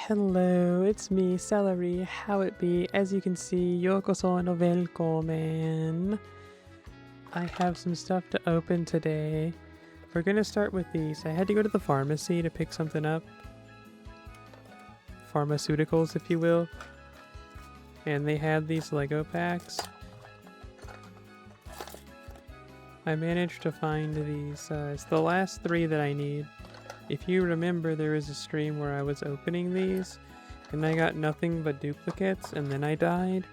Hello, it's me, Celery. How it be? As you can see, yokoso no välkommen. I have some stuff to open today. We're gonna start with these. I had to go to the pharmacy to pick something up. Pharmaceuticals, if you will. And they had these Lego packs. I managed to find these. It's the last 3 that I need. If you remember, there was a stream where I was opening these, and I got nothing but duplicates, and then I died.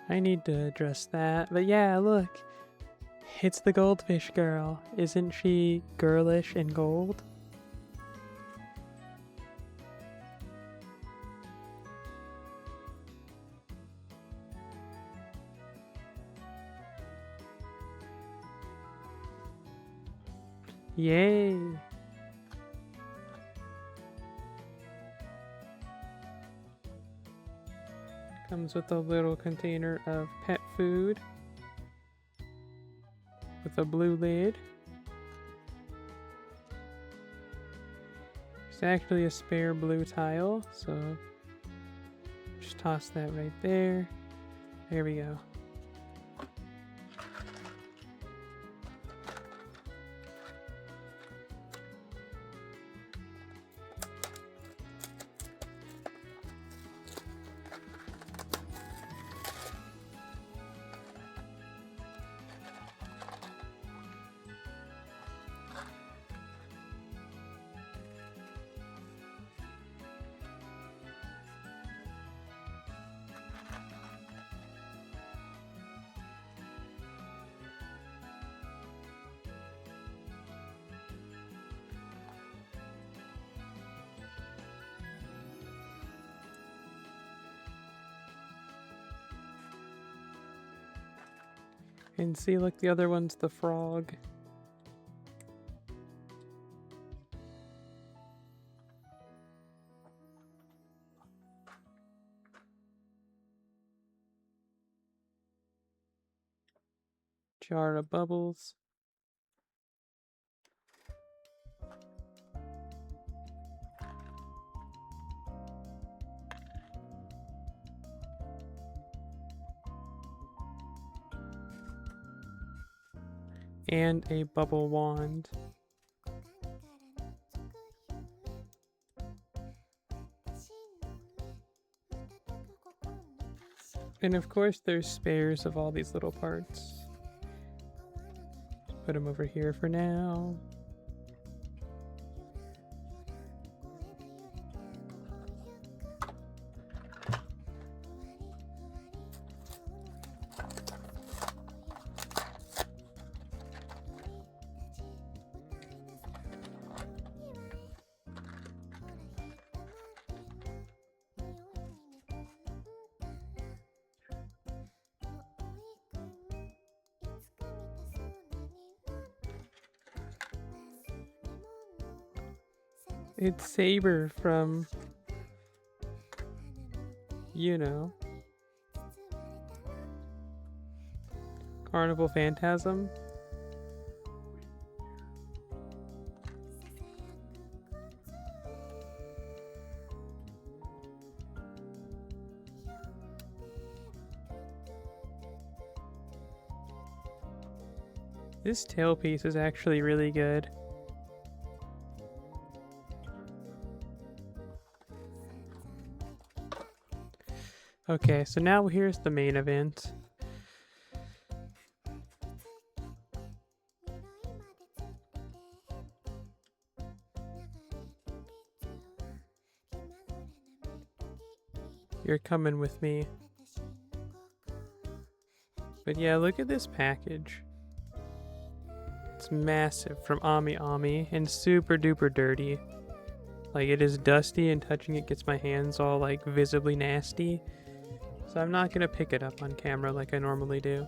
I need to address that. But yeah, look. It's the goldfish girl. Isn't she girlish and gold? Yay! Comes with a little container of pet food with a blue lid. There's actually a spare blue tile, so just toss that right there. There we go. And see, look, the other one's the frog. Jar of bubbles. And a bubble wand. And of course there's spares of all these little parts. Put them over here for now. It's Saber from, you know, Carnival Phantasm. This tailpiece is actually really good. Okay, so now here's the main event. You're coming with me. But yeah, look at this package. It's massive from Ami Ami and super duper dirty. Like, it is dusty and touching it gets my hands all like visibly nasty. So I'm not gonna pick it up on camera like I normally do.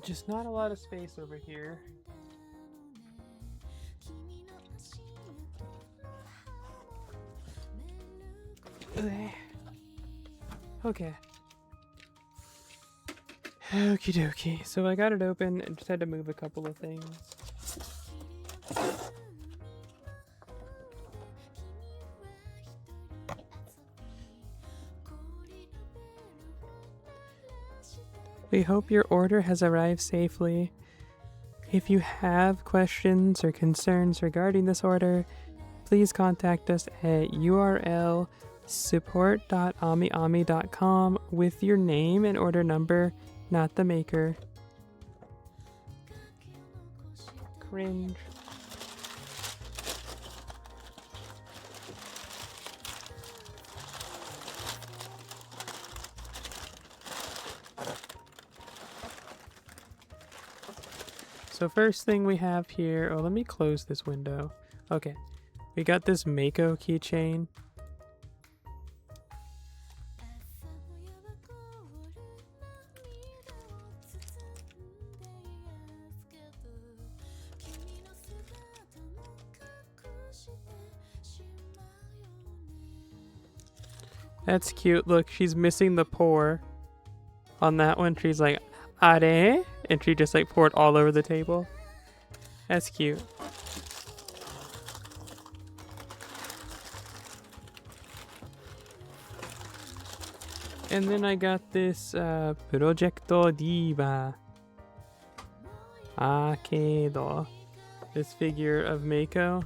Just not a lot of space over here. Okay. Okie dokie. So I got it open and just had to move a couple of things. We hope your order has arrived safely. If you have questions or concerns regarding this order, please contact us at URL support.amiami.com with your name and order number, not the maker. Cringe. So first thing we have here, oh, let me close this window. Okay, we got this Mako keychain. That's cute. Look, she's missing the pour. On that one, she's like, "Are?" And she just like poured all over the table. That's cute. And then I got this Projecto Diva Arcade. This figure of Mako.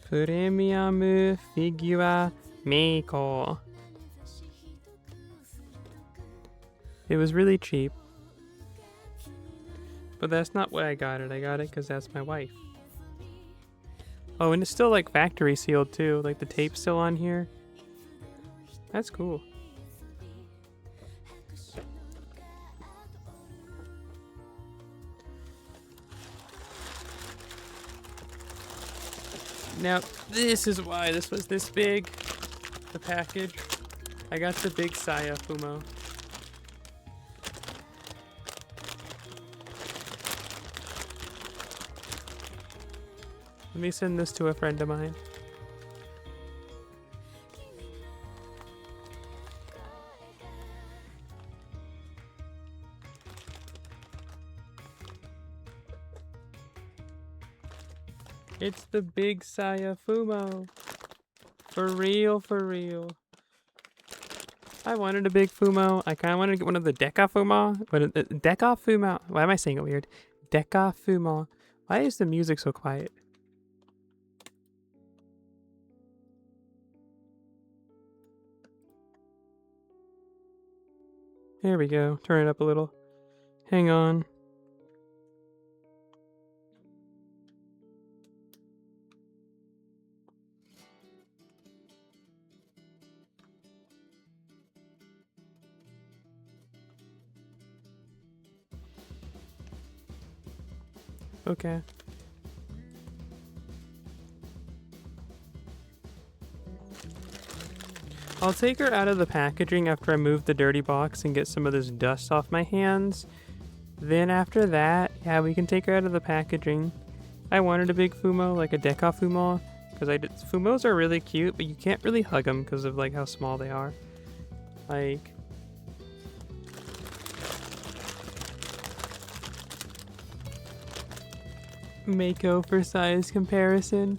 Premium figure Mako. It was really cheap. But that's not why I got it. I got it because that's my wife. Oh, and it's still like factory sealed too. Like the tape's still on here. That's cool. Now, this is why this was this big. The package. I got the big Saya Fumo. Let me send this to a friend of mine. It's the big Saya Fumo. For real, for real. I wanted a big Fumo. I kind of wanted to get one of the Deca Fumo. But Deca Fumo. Why am I saying it weird? Deca Fumo. Why is the music so quiet? There we go. Turn it up a little. Hang on. Okay. I'll take her out of the packaging after I move the dirty box and get some of this dust off my hands. Then after that, yeah, we can take her out of the packaging. I wanted a big Fumo, like a Deca Fumo, because Fumos are really cute, but you can't really hug them because of like how small they are. Like, Mako for size comparison.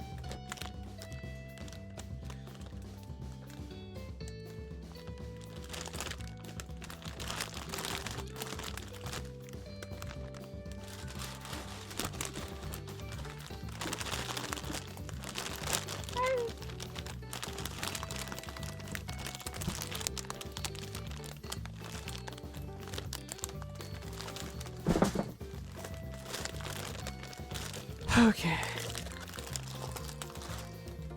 Okay.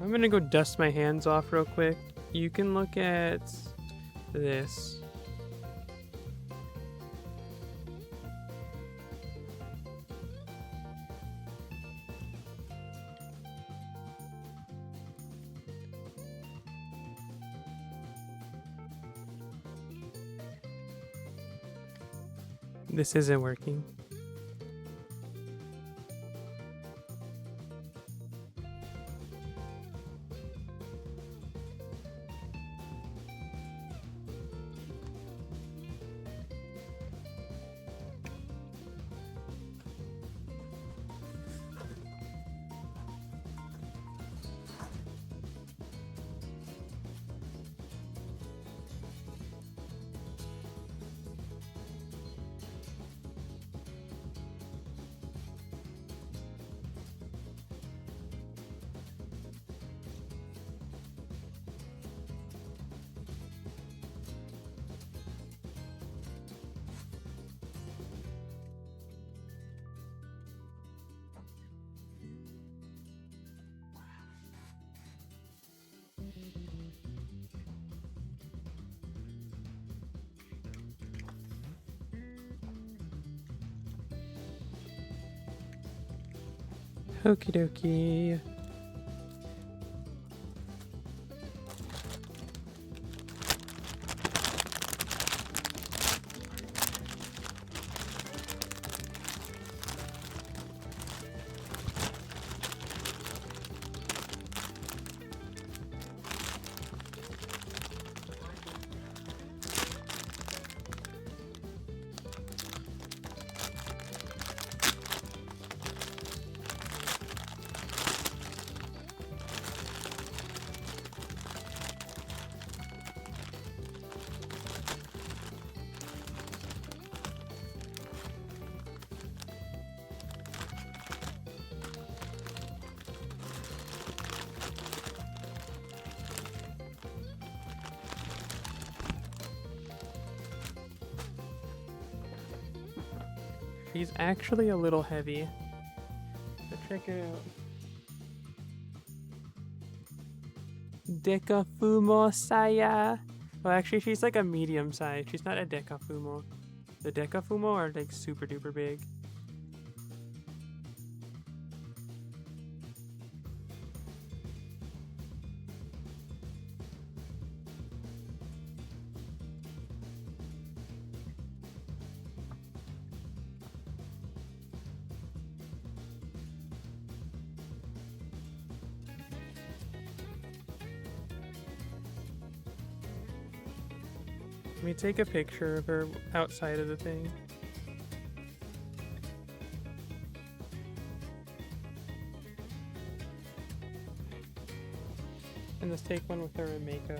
I'm gonna go dust my hands off real quick. You can look at this. This isn't working. Okie dokie. She's actually a little heavy. But check it out. Decafumo Saya. Well, actually, she's like a medium size. She's not a Decafumo. The Decafumo are like super duper big. Let me take a picture of her outside of the thing. And let's take one with her and Mako.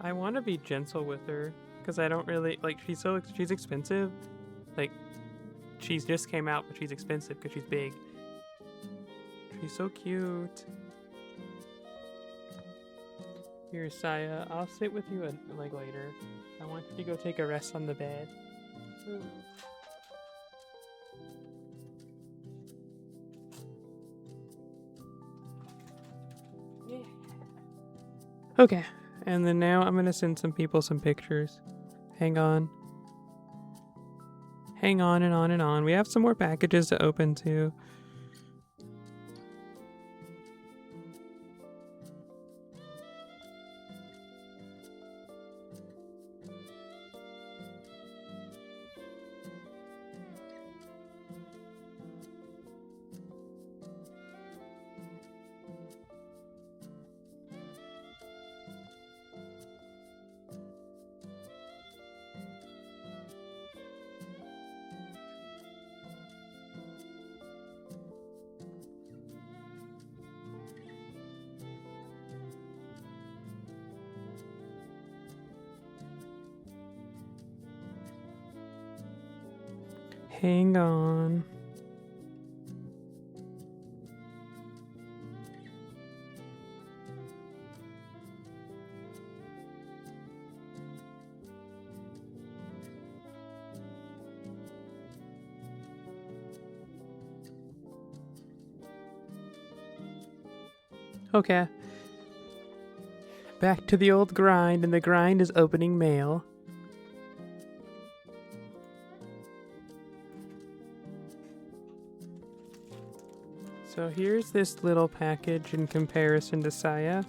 I want to be gentle with her because I don't really like she's expensive. Like she's just came out, but she's expensive because she's big. She's so cute. Here, Saya, I'll sit with you like later. I want you to go take a rest on the bed. Yeah. Okay, and then now I'm gonna send some people some pictures. Hang on. Hang on and on and on. We have some more packages to open too. Hang on. Okay. Back to the old grind, and the grind is opening mail. So here's this little package in comparison to Saya.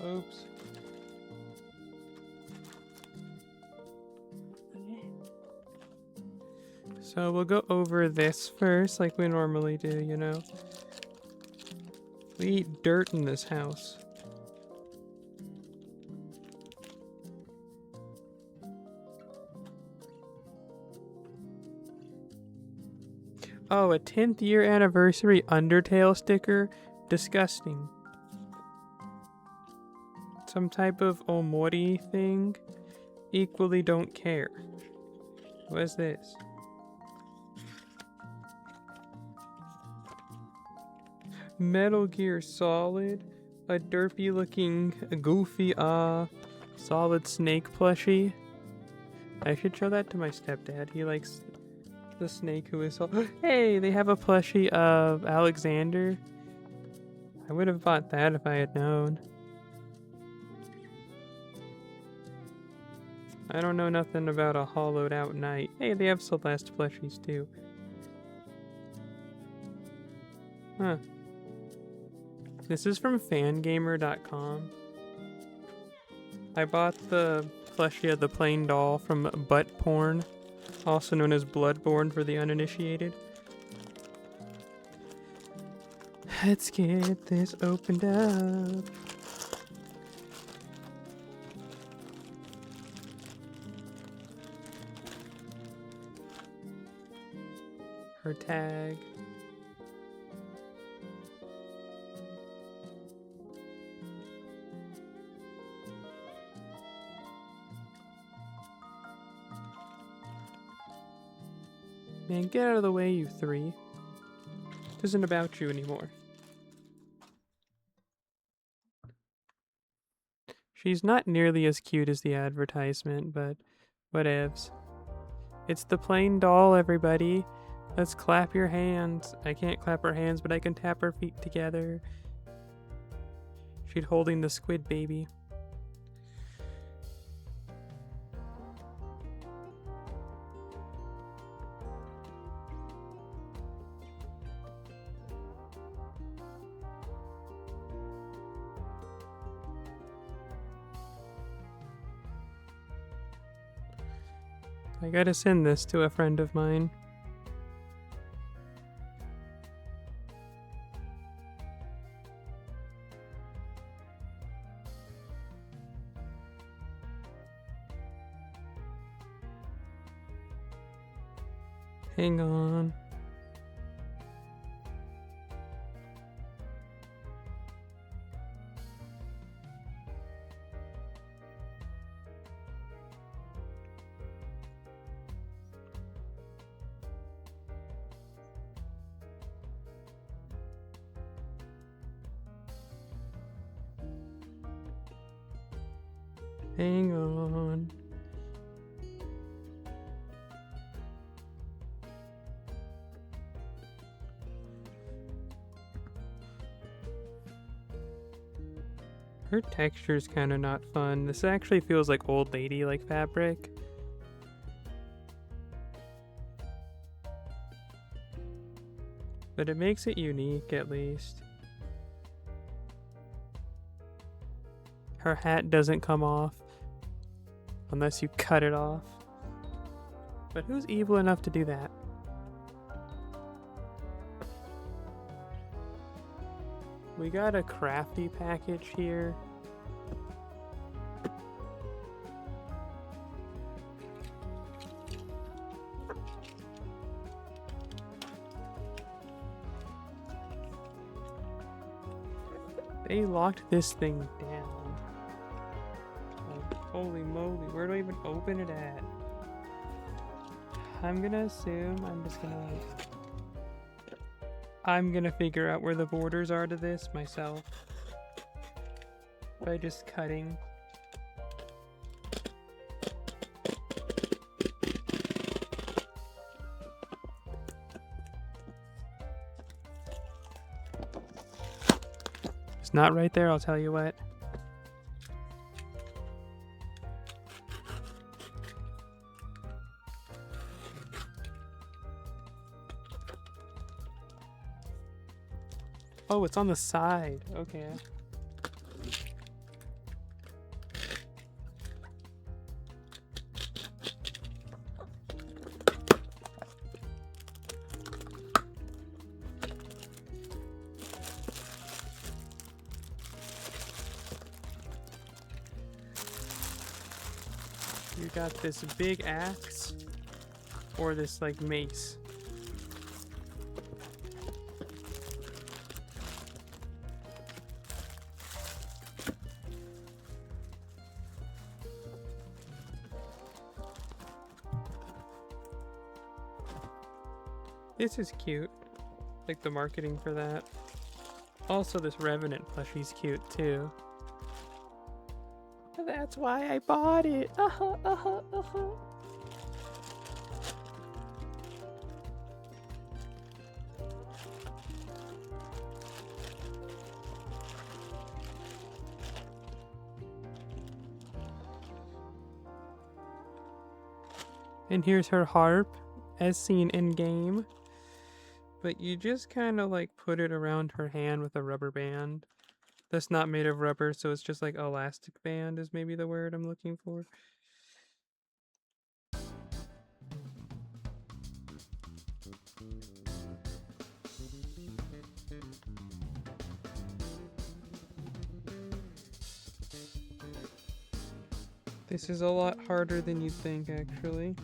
Oops. So we'll go over this first, like we normally do, you know? We eat dirt in this house. Oh, a 10th year anniversary Undertale sticker? Disgusting. Some type of Omori thing? Equally don't care. What is this? Metal Gear Solid, a derpy looking goofy solid Snake plushie. I should show that to my stepdad. He likes the snake who is Hey, they have a plushie of Alexander. I would have bought that if I had known. I don't know nothing about a hollowed out knight. Hey, they have Celeste plushies too. Huh. This is from fangamer.com. I bought the plushie of the plain doll from Butt Porn, also known as Bloodborne for the uninitiated. Let's get this opened up. Her tag. Man, get out of the way, you three. This isn't about you anymore. She's not nearly as cute as the advertisement, but whatevs. It's the plain doll, everybody. Let's clap your hands. I can't clap her hands, but I can tap her feet together. She's holding the squid baby. I gotta send this to a friend of mine. Hang on. Hang on. Her texture's kind of not fun. This actually feels like old lady like fabric. But it makes it unique at least. Her hat doesn't come off unless you cut it off. But who's evil enough to do that? We got a crafty package here. They locked this thing down. Like, holy moly, where do I even open it at? I'm gonna assume I'm gonna figure out where the borders are to this myself by just cutting. It's not right there, I'll tell you what. Oh, it's on the side. Okay. You got this big axe or this like mace. This is cute. Like the marketing for that. Also, this Revenant plushie's cute too. That's why I bought it. And here's her harp, as seen in game. But you just kind of like put it around her hand with a rubber band. That's not made of rubber, so it's just like elastic band is maybe the word I'm looking for. This is a lot harder than you'd think, actually.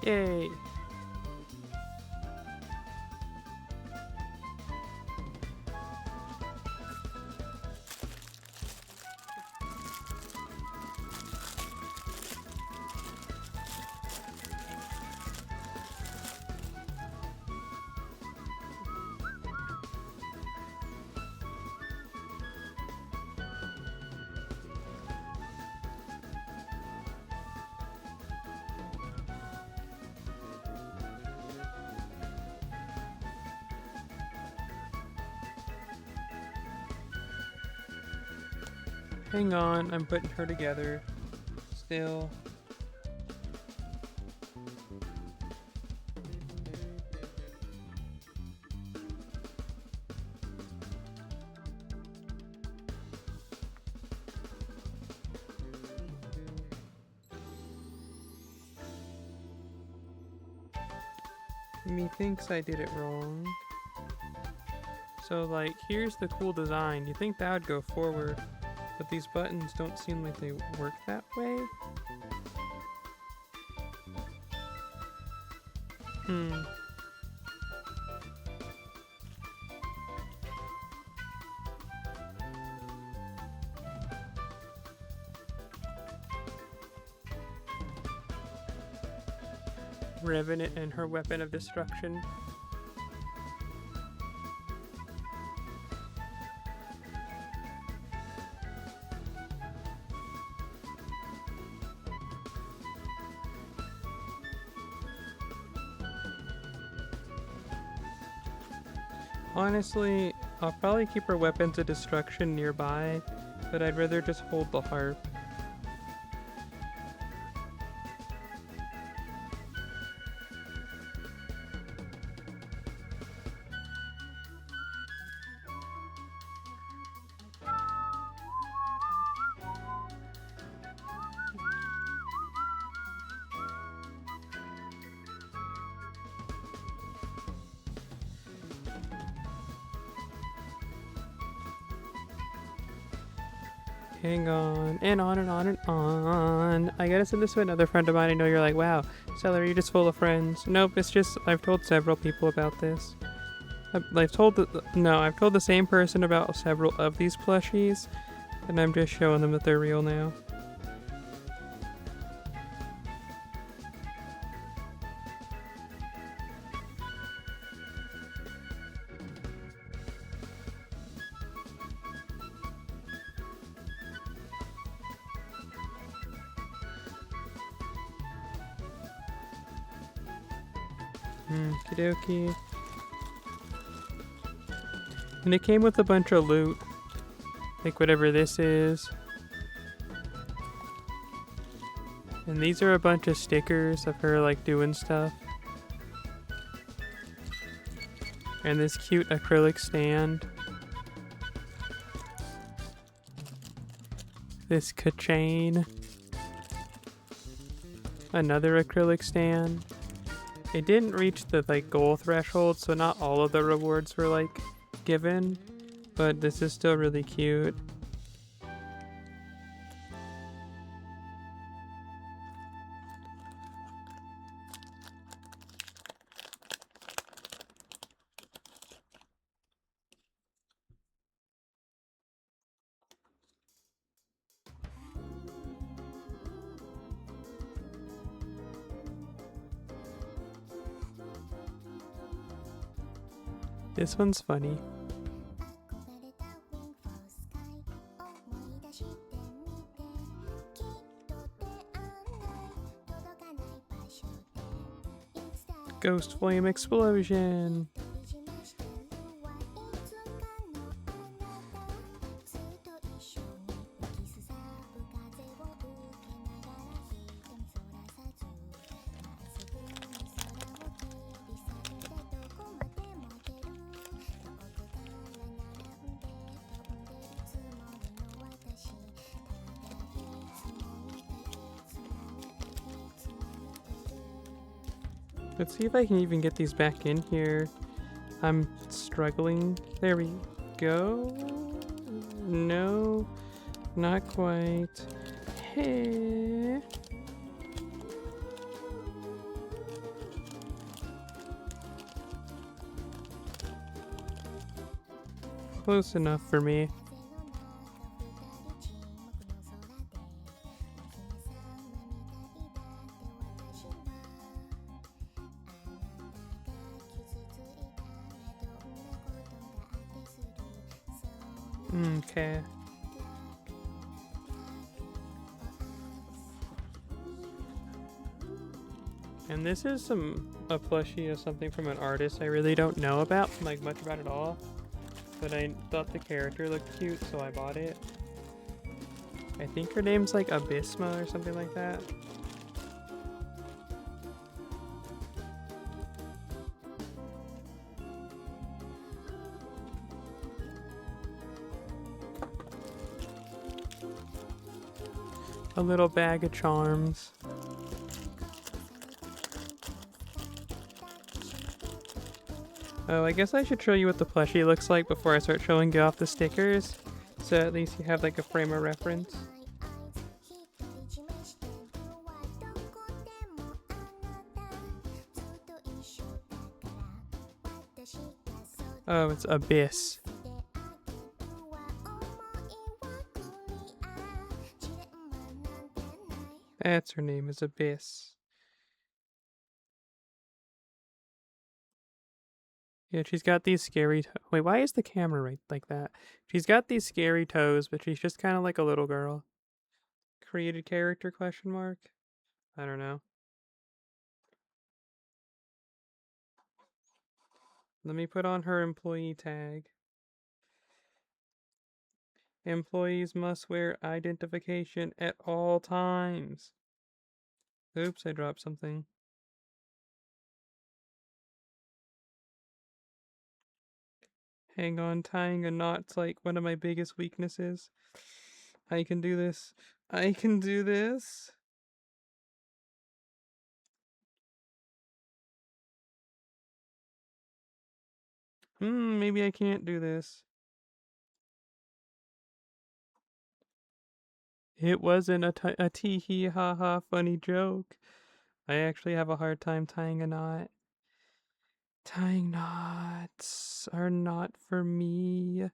Yay! Hang on, I'm putting her together. Still. Methinks I did it wrong. So like, here's the cool design. You think that would go forward, but these buttons don't seem like they work that way. Hmm. Revenant and her weapon of destruction. Honestly, I'll probably keep her weapons of destruction nearby, but I'd rather just hold the harp. Hang on, and on and on and on. I gotta send this to another friend of mine. I know you're like, wow, Celery, you're just full of friends. Nope, it's just I've told several people about this. I've told the same person about several of these plushies, and I'm just showing them that they're real now. Okie. And it came with a bunch of loot. Like whatever this is. And these are a bunch of stickers of her like doing stuff. And this cute acrylic stand. This keychain. Another acrylic stand. It didn't reach the like goal threshold, so not all of the rewards were like given, but this is still really cute. This one's funny. Ghost flame explosion. Let's see if I can even get these back in here. I'm struggling. There we go. No, not quite. Hey. Close enough for me. Okay. And this is a plushie of something from an artist I really don't know about, like much about it all. But I thought the character looked cute, so I bought it. I think her name's like Abysma or something like that. A little bag of charms. Oh, I guess I should show you what the plushie looks like before I start showing you off the stickers. So at least you have like a frame of reference. Oh, it's Abyss. That's her name, is Abyss. Yeah, she's got these scary wait, why is the camera right like that? She's got these scary toes, but she's just kind of like a little girl. Created character, question mark? I don't know. Let me put on her employee tag. Employees must wear identification at all times. Oops, I dropped something. Hang on, tying a knot's like one of my biggest weaknesses. I can do this. I can do this. Maybe I can't do this. It wasn't a tee hee ha ha funny joke. I actually have a hard time tying a knot. Tying knots are not for me.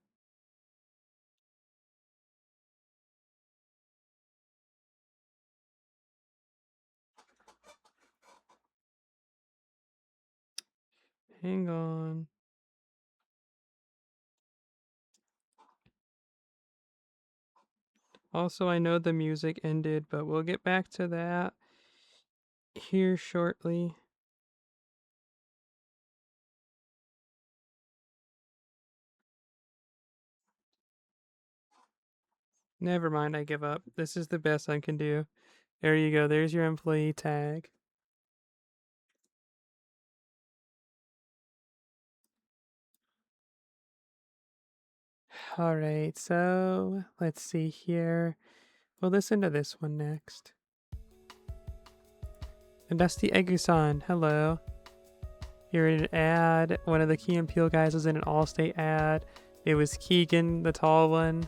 Hang on. Also, I know the music ended, but we'll get back to that here shortly. Never mind, I give up. This is the best I can do. There you go. There's your employee tag. Alright, so let's see here. We'll listen to this one next. And Dusty Egusan, hello. You're in an ad. One of the Key and Peele guys was in an Allstate ad. It was Keegan, the tall one.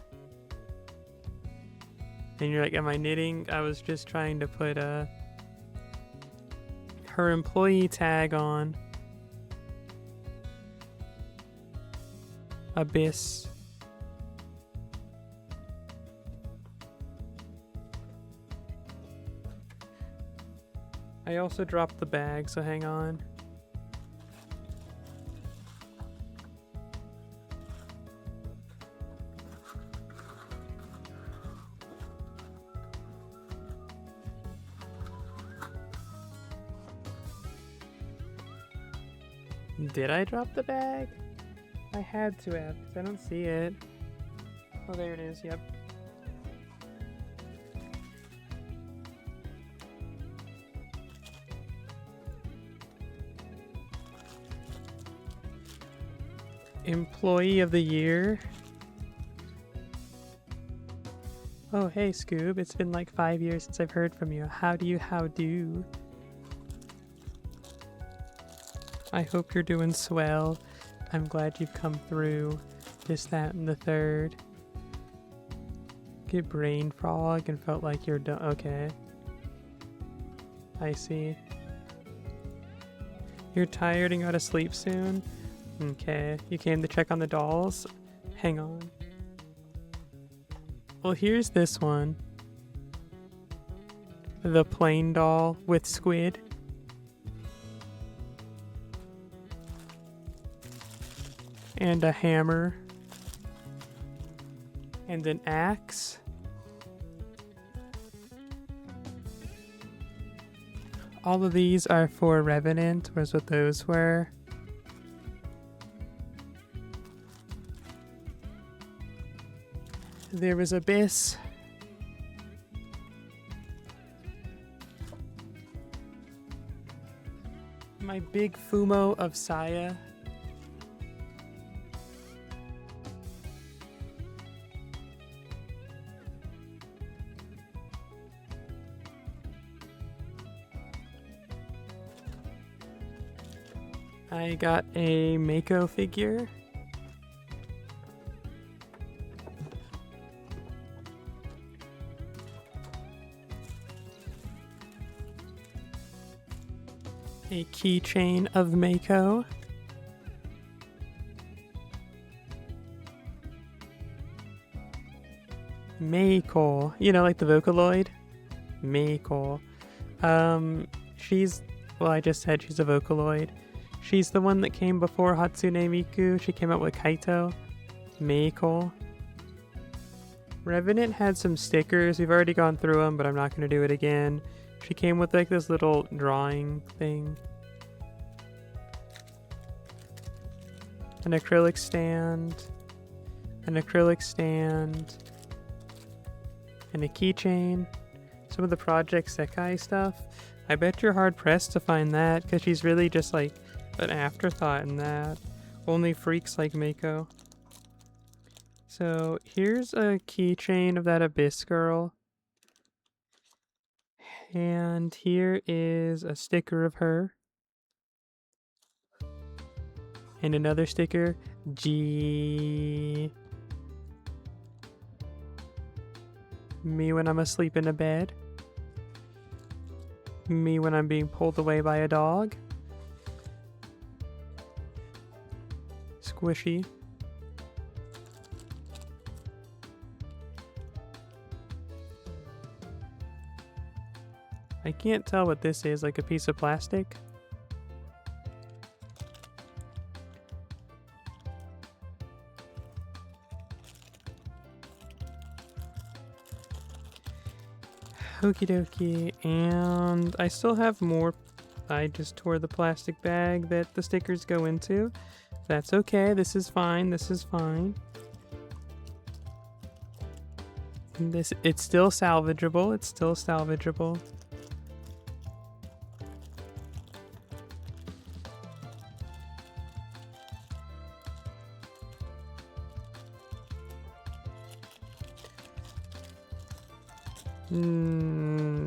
And you're like, am I knitting? I was just trying to put her employee tag on. Abyss. I also dropped the bag, so hang on. Did I drop the bag? I had to have, because I don't see it. Oh, there it is, yep. Employee of the Year. Oh, hey, Scoob. It's been like 5 years since I've heard from you. How do? I hope you're doing swell. I'm glad you've come through. This, that, and the third. Get brain fog and felt like you're done. Okay. I see. You're tired and gotta sleep soon? Okay. You came to check on the dolls? Hang on. Well, here's this one. The plain doll with squid. And a hammer. And an axe. All of these are for Revenant, whereas what those were. There was Abyss. My big Fumo of Saya. I got a Mako figure. A keychain of Mako. Meiko. You know, like the Vocaloid? Meiko. She's... Well, I just said she's a Vocaloid. She's the one that came before Hatsune Miku. She came out with Kaito. Meiko. Revenant had some stickers. We've already gone through them, but I'm not going to do it again. She came with like this little drawing thing. An acrylic stand. An acrylic stand. And a keychain. Some of the Project Sekai stuff. I bet you're hard pressed to find that, because she's really just like an afterthought in that. Only freaks like Mako. So here's a keychain of that Abyss girl. And here is a sticker of her. And another sticker. G. Me when I'm asleep in a bed. Me when I'm being pulled away by a dog. Squishy. I can't tell what this is, like a piece of plastic. Okie dokie, and I still have more. I just tore the plastic bag that the stickers go into. That's okay, this is fine, this is fine. And it's still salvageable, it's still salvageable.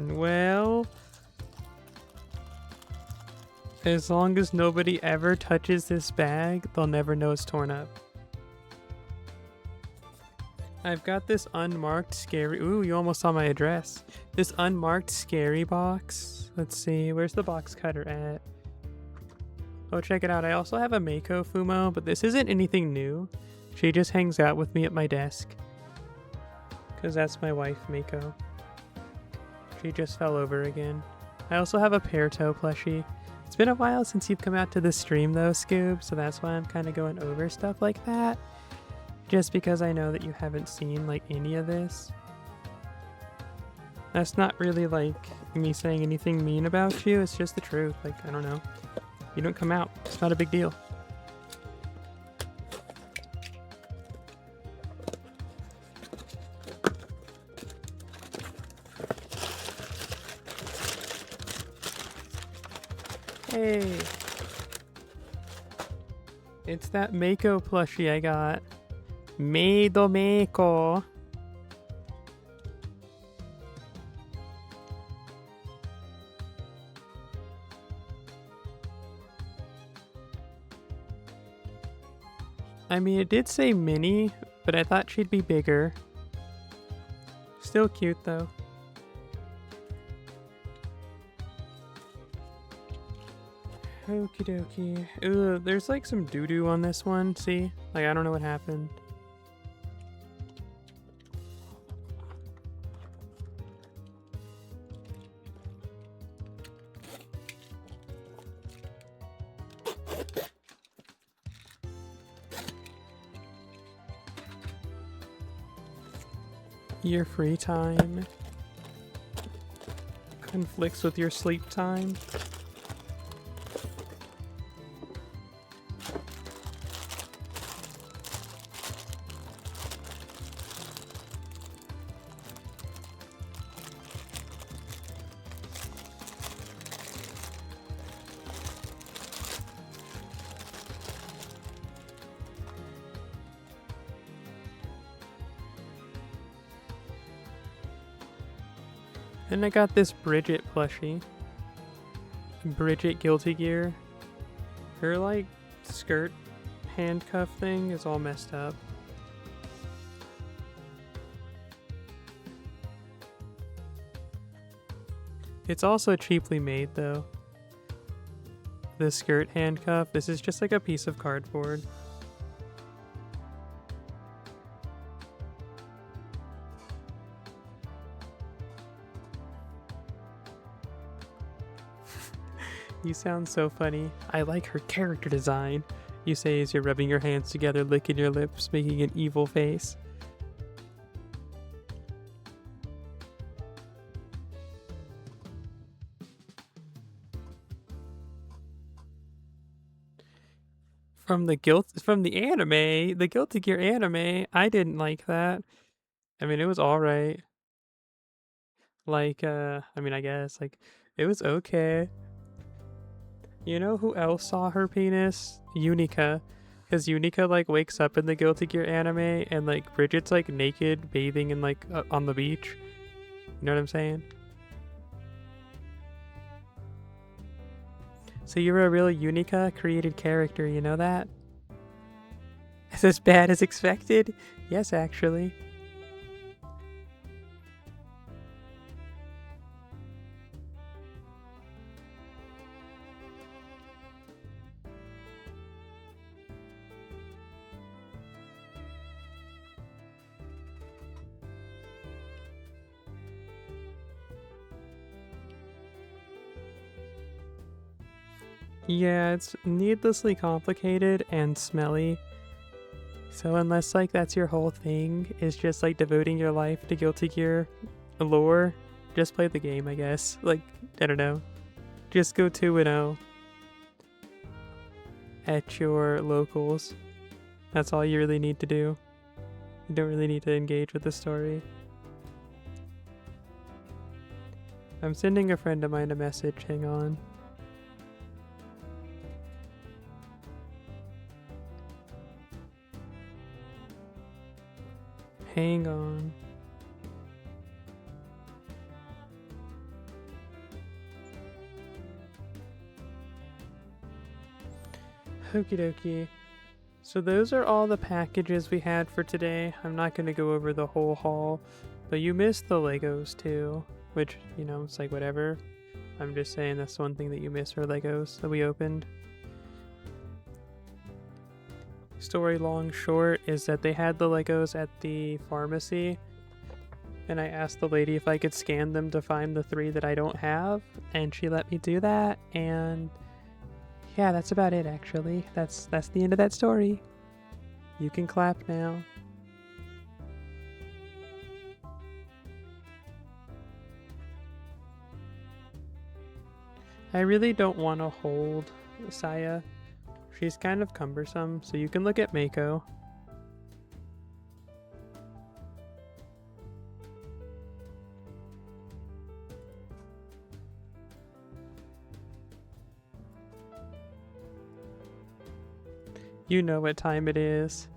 Well, as long as nobody ever touches this bag, they'll never know it's torn up. I've got this unmarked scary... Ooh, you almost saw my address. This unmarked scary box. Let's see, where's the box cutter at? Oh, check it out. I also have a Mako Fumo, but this isn't anything new. She just hangs out with me at my desk. Because that's my wife, Mako. She just fell over again. I also have a Pear Toe plushie. It's been a while since you've come out to the stream though, Scoob, so that's why I'm kind of going over stuff like that. Just because I know that you haven't seen like any of this. That's not really like me saying anything mean about you, it's just the truth. Like, I don't know. You don't come out. It's not a big deal. Hey! It's that Mako plushie I got. Meido Mako. I mean, it did say mini, but I thought she'd be bigger. Still cute though. Okie dokie. Ugh, there's like some doo-doo on this one, see? Like, I don't know what happened. Your free time conflicts with your sleep time. And I got this Bridget plushie. Bridget Guilty Gear. Her like skirt handcuff thing is all messed up. It's also cheaply made though. The skirt handcuff, this is just like a piece of cardboard. You sound so funny. I like her character design, you say as you're rubbing your hands together, licking your lips, making an evil face. From the anime, the Guilty Gear anime, I didn't like that. I mean, it was alright. Like, I mean, I guess, like, it was okay. You know who else saw her penis? Unica. Because Unica, like, wakes up in the Guilty Gear anime, and, like, Bridget's, like, naked, bathing in, like, on the beach. You know what I'm saying? So you're a real Unica created character, you know that? Is as bad as expected? Yes, actually. Yeah, it's needlessly complicated and smelly. So unless like that's your whole thing, is just like devoting your life to Guilty Gear lore, just play the game, I guess. Like, I don't know. Just go 2-0 at your locals. That's all you really need to do. You don't really need to engage with the story. I'm sending a friend of mine a message, hang on. Hang on. Okie dokie. So those are all the packages we had for today. I'm not going to go over the whole haul, but you missed the Legos too, which, you know, it's like whatever. I'm just saying that's one thing that you missed are Legos that we opened. Story long short is that they had the Legos at the pharmacy, and I asked the lady if I could scan them to find the 3 that I don't have, and she let me do that, and yeah, that's about it actually. That's the end of that story. You can clap now. I really don't want to hold Saya. She's kind of cumbersome, so you can look at Mako. You know what time it is.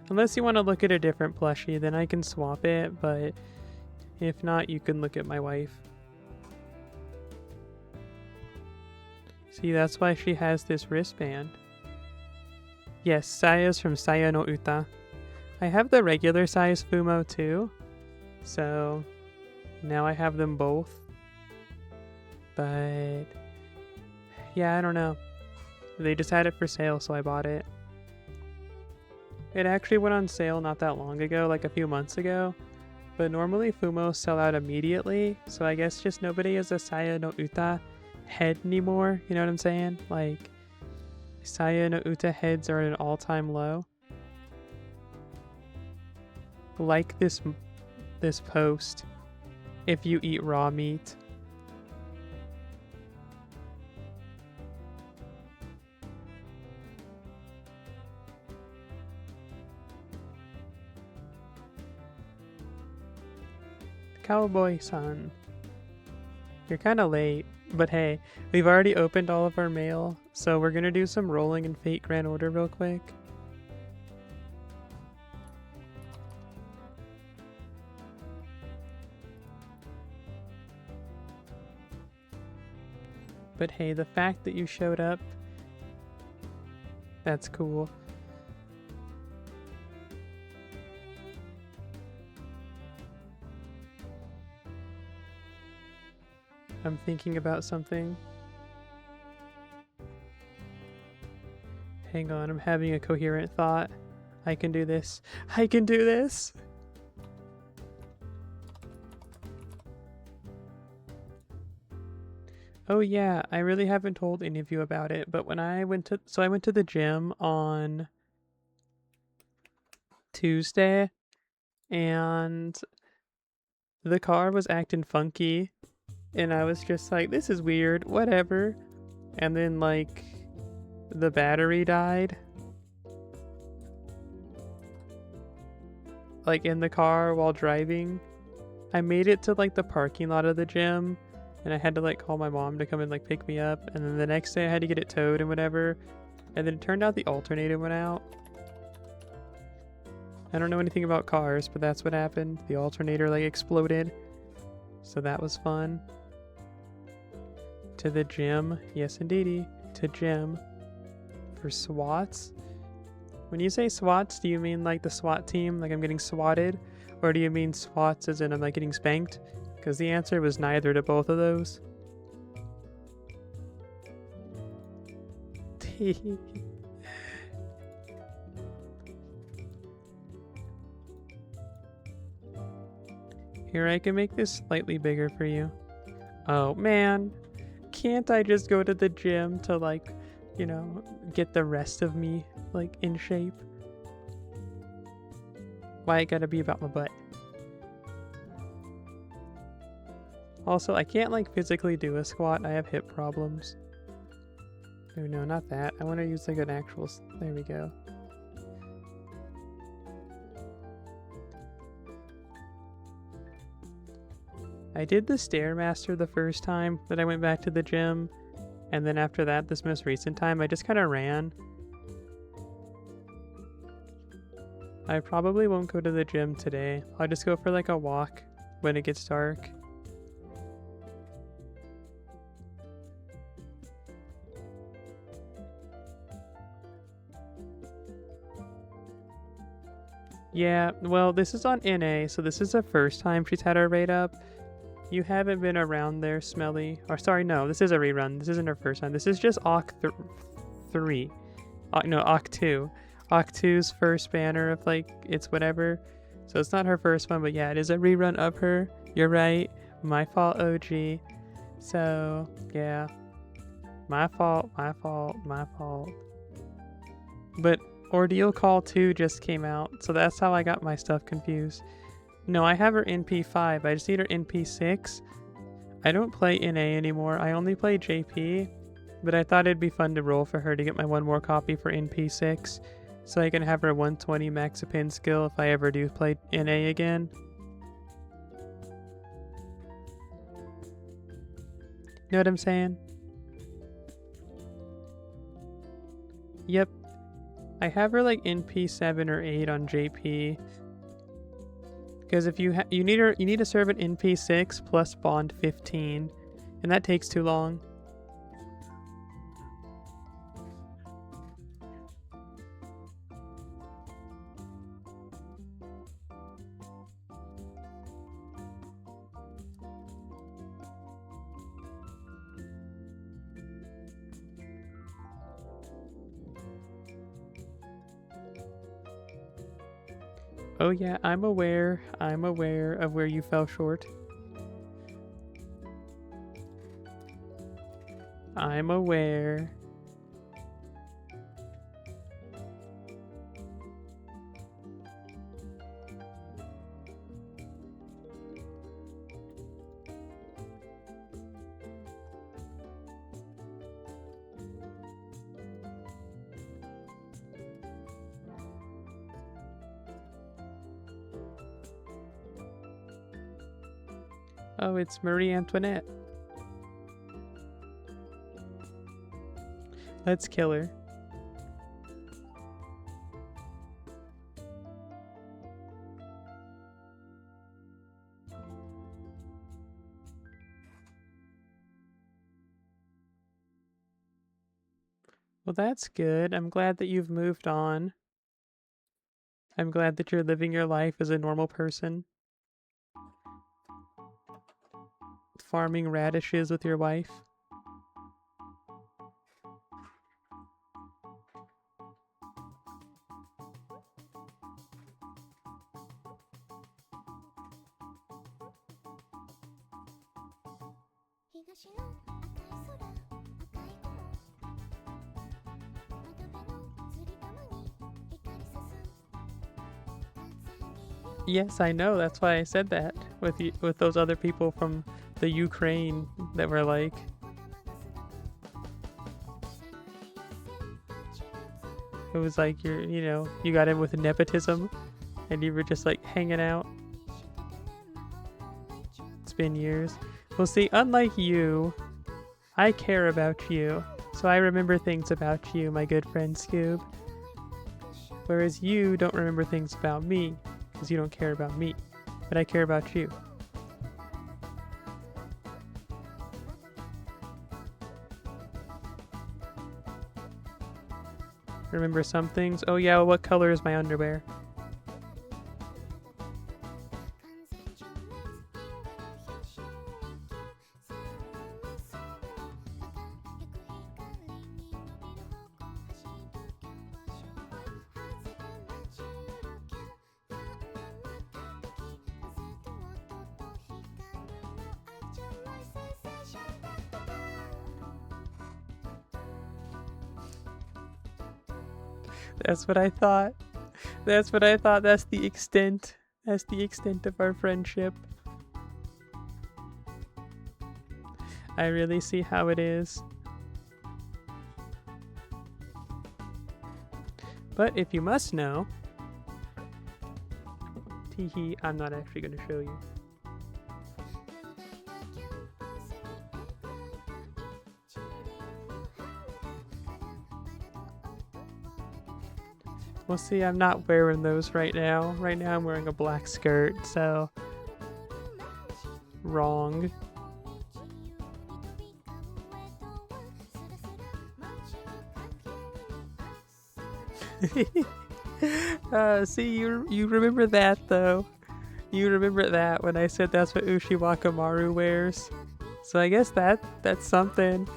Unless you want to look at a different plushie, then I can swap it, but if not, you can look at my wife. See, that's why she has this wristband. Yes, Saya's from Saya no Uta. I have the regular size Fumo too, so now I have them both. But yeah, I don't know. They just had it for sale, so I bought it. It actually went on sale not that long ago, like a few months ago. But normally Fumos sell out immediately, so I guess just nobody has a Saya no Uta head anymore, you know what I'm saying? Like, Saya no Uta heads are at an all-time low. Like this post if you eat raw meat. Cowboy-san. You're kind of late, but hey, we've already opened all of our mail, so we're gonna do some rolling in Fate Grand Order real quick. But hey, the fact that you showed up, that's cool. I'm thinking about something. Hang on, I'm having a coherent thought. I can do this. I can do this! Oh yeah, I really haven't told any of you about it, but when I went to the gym on Tuesday and the car was acting funky and I was just like, this is weird, whatever. And then like the battery died like in the car while driving. I made it to like the parking lot of the gym and I had to like call my mom to come and like pick me up, and then the next day I had to get it towed and whatever. And then it turned out the alternator went out. I don't know anything about cars, but that's what happened. The alternator like exploded. So that was fun. To the gym. Yes, indeedy. To gym. For SWATs. When you say SWATs, do you mean like the SWAT team? Like I'm getting swatted? Or do you mean SWATs as in I'm like getting spanked? Because the answer was neither to both of those. Here, I can make this slightly bigger for you. Oh, man. Can't I just go to the gym to, like, you know, get the rest of me, like, in shape? Why it gotta be about my butt? Also, I can't, like, physically do a squat. I have hip problems. Oh, no, not that. I want to use, like, an actual... There we go. I did the Stairmaster the first time that I went back to the gym, and then after that, this most recent time, I just kind of ran. I probably won't go to the gym today. I'll just go for like a walk when it gets dark. Yeah, well, this is on NA, so this is the first time she's had her rate up. You haven't been around there, Smelly. Or sorry, no, this is a rerun. This isn't her first time. This is just Oct 3. No, Oct 2. Oct 2's first banner of like, it's whatever. So it's not her first one, but yeah, it is a rerun of her. You're right. My fault, OG. So, yeah. My fault, my fault, my fault. But Ordeal Call 2 just came out, so that's how I got my stuff confused. No, I have her NP5. I just need her NP6. I don't play NA anymore. I only play JP, but I thought it'd be fun to roll for her to get my one more copy for NP6, so I can have her 120 max a pin skill if I ever do play NA again. Know what I'm saying? Yep. I have her like NP7 or 8 on JP. Because if you need to serve an NP6 plus bond 15, and that takes too long. Oh yeah, I'm aware of where you fell short. I'm aware. Oh, it's Marie Antoinette. Let's kill her. Well, that's good. I'm glad that you've moved on. I'm glad that you're living your life as a normal person. Farming radishes with your wife. Yes, I know. That's why I said that with those other people from the Ukraine that were like, it was like you got in with nepotism, and you were just like hanging out. It's been years. Well, see, unlike you, I care about you, so I remember things about you, my good friend Scoob. Whereas you don't remember things about me, because you don't care about me, but I care about you. Remember some things? Oh yeah, what color is my underwear? That's what I thought. That's what I thought. That's the extent. That's the extent of our friendship. I really see how it is. But if you must know, teehee, I'm not actually going to show you. Well, see, I'm not wearing those right now. Right now I'm wearing a black skirt, so... Wrong. See, you remember that, though. You remember that when I said that's what Ushiwaka Maru wears. So I guess that's something.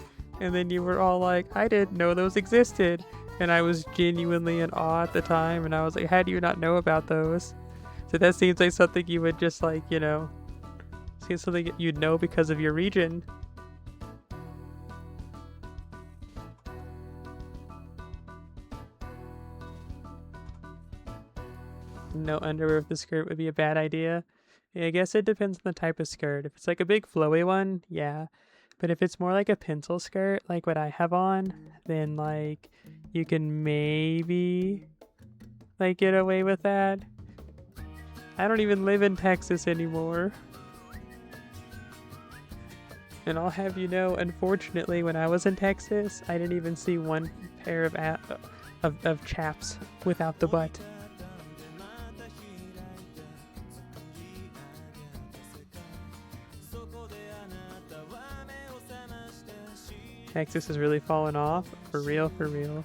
And then you were all like, I didn't know those existed. And I was genuinely in awe at the time, and I was like, how do you not know about those? So that seems like something you would just like, seems something you'd know because of your region. No underwear with the skirt would be a bad idea. Yeah, I guess it depends on the type of skirt. If it's like a big flowy one, yeah. But if it's more like a pencil skirt, like what I have on, then like you can maybe like get away with that. I don't even live in Texas anymore. And I'll have you know, unfortunately, when I was in Texas, I didn't even see one pair of chaps without the butt. Texas has really fallen off. For real, for real.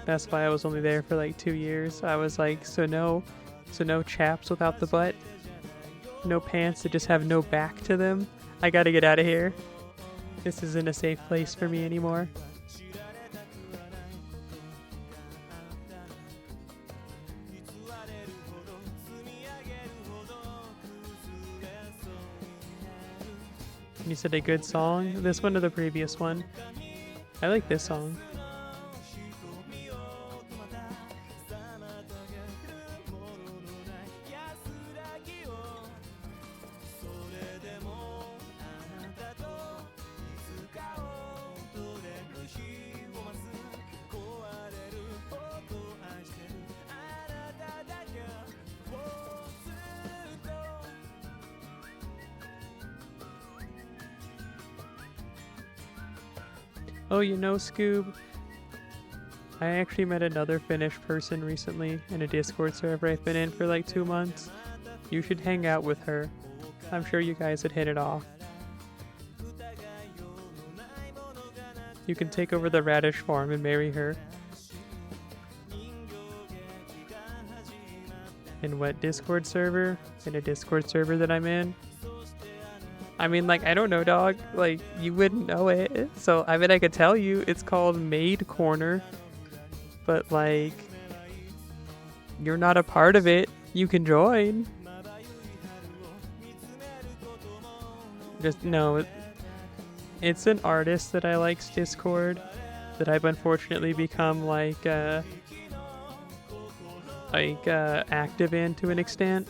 That's why I was only there for like 2 years. I was like, so no chaps without the butt. No pants that just have no back to them. I gotta get out of here. This isn't a safe place for me anymore. You said a good song? This one or the previous one? I like this song. Oh, Scoob, I actually met another Finnish person recently in a Discord server I've been in for like 2 months. You should hang out with her. I'm sure you guys would hit it off. You can take over the radish farm and marry her. In what Discord server? In a Discord server that I'm in? I mean, like, I don't know, dog. Like, you wouldn't know it. So, I mean, I could tell you. It's called Maid Corner. But, like, you're not a part of it. You can join. Just, no. It's an artist that I likes Discord. That I've unfortunately become, like, a like active in to an extent.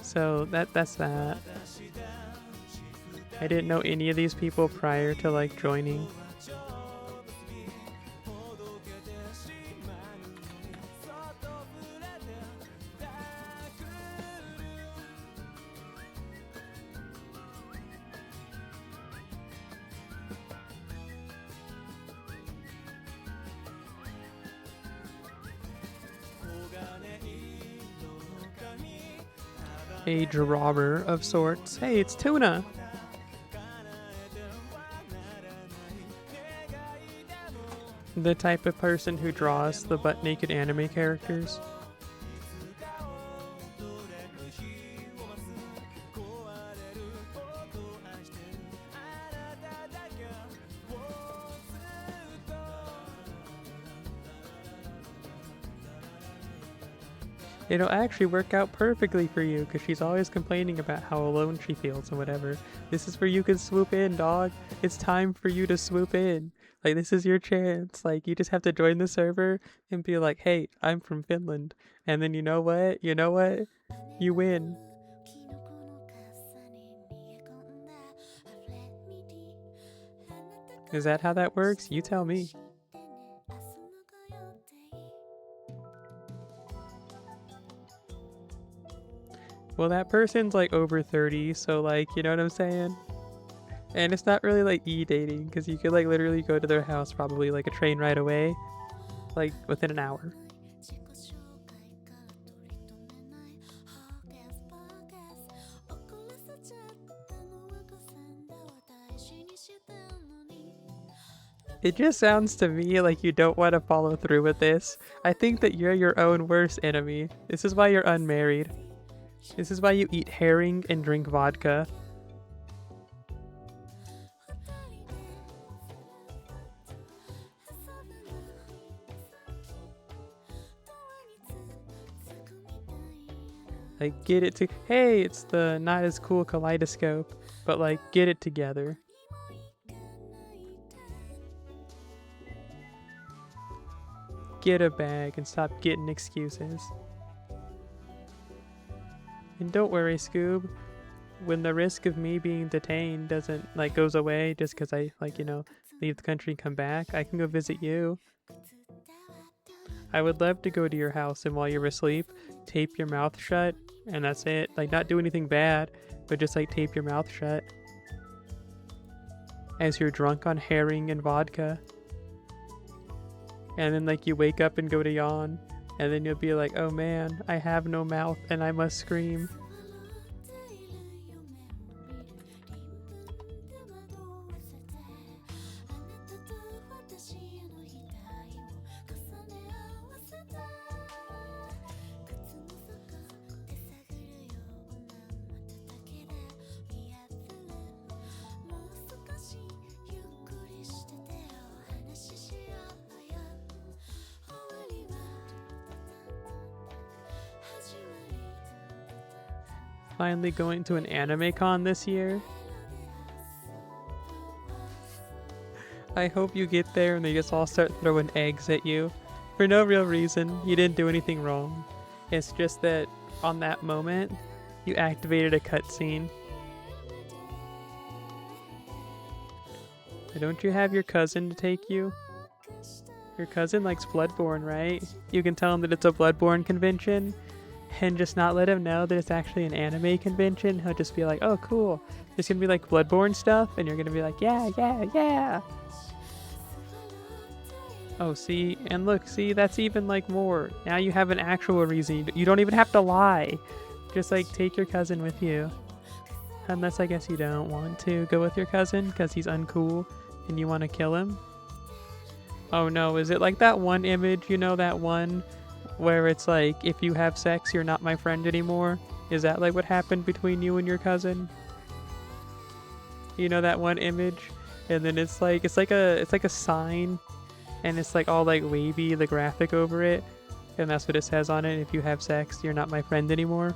So that's that. I didn't know any of these people prior to like joining. A drawer of sorts. Hey, it's Tuna! The type of person who draws the butt-naked anime characters. It'll actually work out perfectly for you, because she's always complaining about how alone she feels and whatever. This is where you can swoop in, dog. It's time for you to swoop in. Like, this is your chance. Like, you just have to join the server and be like, hey, I'm from Finland. And then you know what? You know what? You win. Is that how that works? You tell me. Well, that person's like over 30, so like, you know what I'm saying? And it's not really like e-dating, because you could like literally go to their house probably like a train ride away, like within an hour. It just sounds to me like you don't want to follow through with this. I think that you're your own worst enemy. This is why you're unmarried. This is why you eat herring and drink vodka. Like, get it to. Hey, it's the not as cool kaleidoscope, but like, get it together. Get a bag and stop getting excuses. And don't worry, Scoob. When the risk of me being detained doesn't like goes away just because I like leave the country and come back, I can go visit you. I would love to go to your house and while you're asleep, tape your mouth shut, and that's it. Like, not do anything bad, but just like tape your mouth shut as you're drunk on herring and vodka. And then like you wake up and go to yawn, and then you'll be like, oh man, I have no mouth and I must scream. Finally going to an anime con this year. I hope you get there and they just all start throwing eggs at you. For no real reason. You didn't do anything wrong. It's just that on that moment, you activated a cutscene. Don't you have your cousin to take you? Your cousin likes Bloodborne, right? You can tell him that it's a Bloodborne convention and just not let him know that it's actually an anime convention. He'll just be like, oh cool, there's gonna be like Bloodborne stuff, and you're gonna be like, yeah, yeah, yeah. Oh, see, and look, see, that's even like more. Now you have an actual reason. You don't even have to lie. Just like take your cousin with you. Unless I guess you don't want to go with your cousin because he's uncool and you want to kill him. Oh no, is it like that one image, that one where it's like, if you have sex, you're not my friend anymore? Is that like what happened between you and your cousin? You know that one image? And then it's like a sign, and it's like all like wavy, the graphic over it, and that's what it says on it. If you have sex, you're not my friend anymore.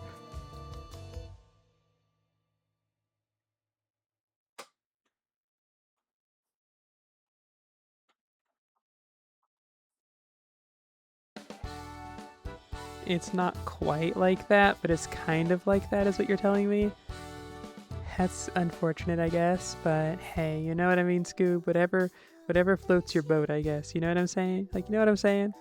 It's not quite like that, but it's kind of like that is what you're telling me. That's unfortunate, I guess, but hey, you know what I mean, Scoob? Whatever floats your boat, I guess. You know what I'm saying? Like, you know what I'm saying?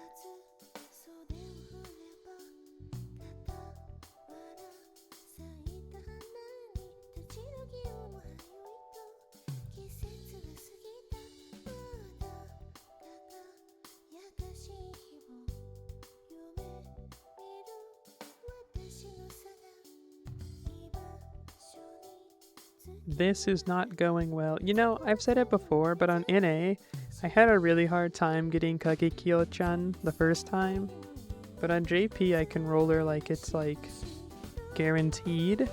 This is not going well. You know, I've said it before, but on NA, I had a really hard time getting Kagekyo-chan the first time. But on JP, I can roll her like it's like guaranteed.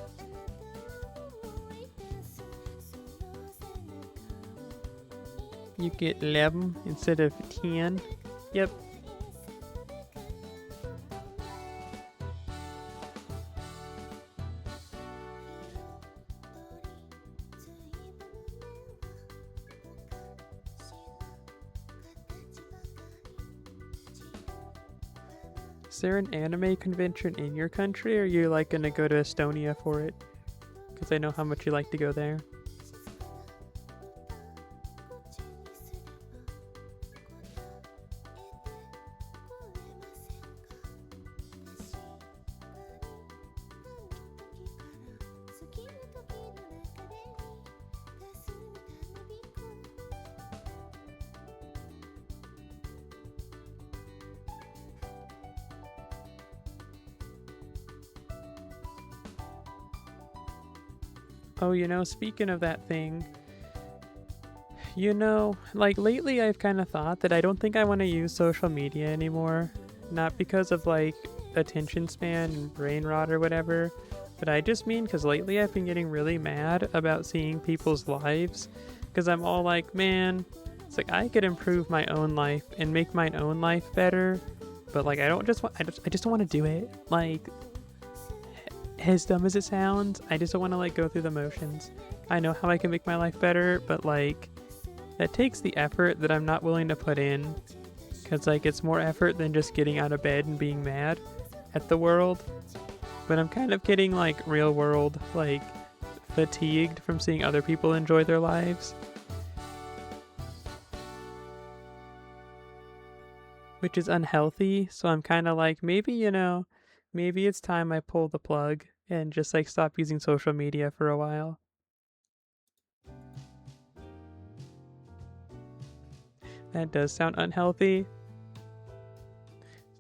You get 11 instead of 10. Yep. Is there an anime convention in your country, or are you like gonna go to Estonia for it? Because I know how much you like to go there. Oh, you know, speaking of that thing, you know, like lately I've kind of thought that I don't think I want to use social media anymore. Not because of like attention span and brain rot or whatever, but I just mean because lately I've been getting really mad about seeing people's lives. Because I'm all like, man, it's like I could improve my own life and make my own life better, but like I just don't want to do it. Like, as dumb as it sounds, I just don't want to like go through the motions. I know how I can make my life better, but like that takes the effort that I'm not willing to put in, because like it's more effort than just getting out of bed and being mad at the world. But I'm kind of getting like real world like fatigued from seeing other people enjoy their lives, which is unhealthy. So I'm kind of like, maybe, you know, maybe it's time I pull the plug and just like stop using social media for a while. That does sound unhealthy.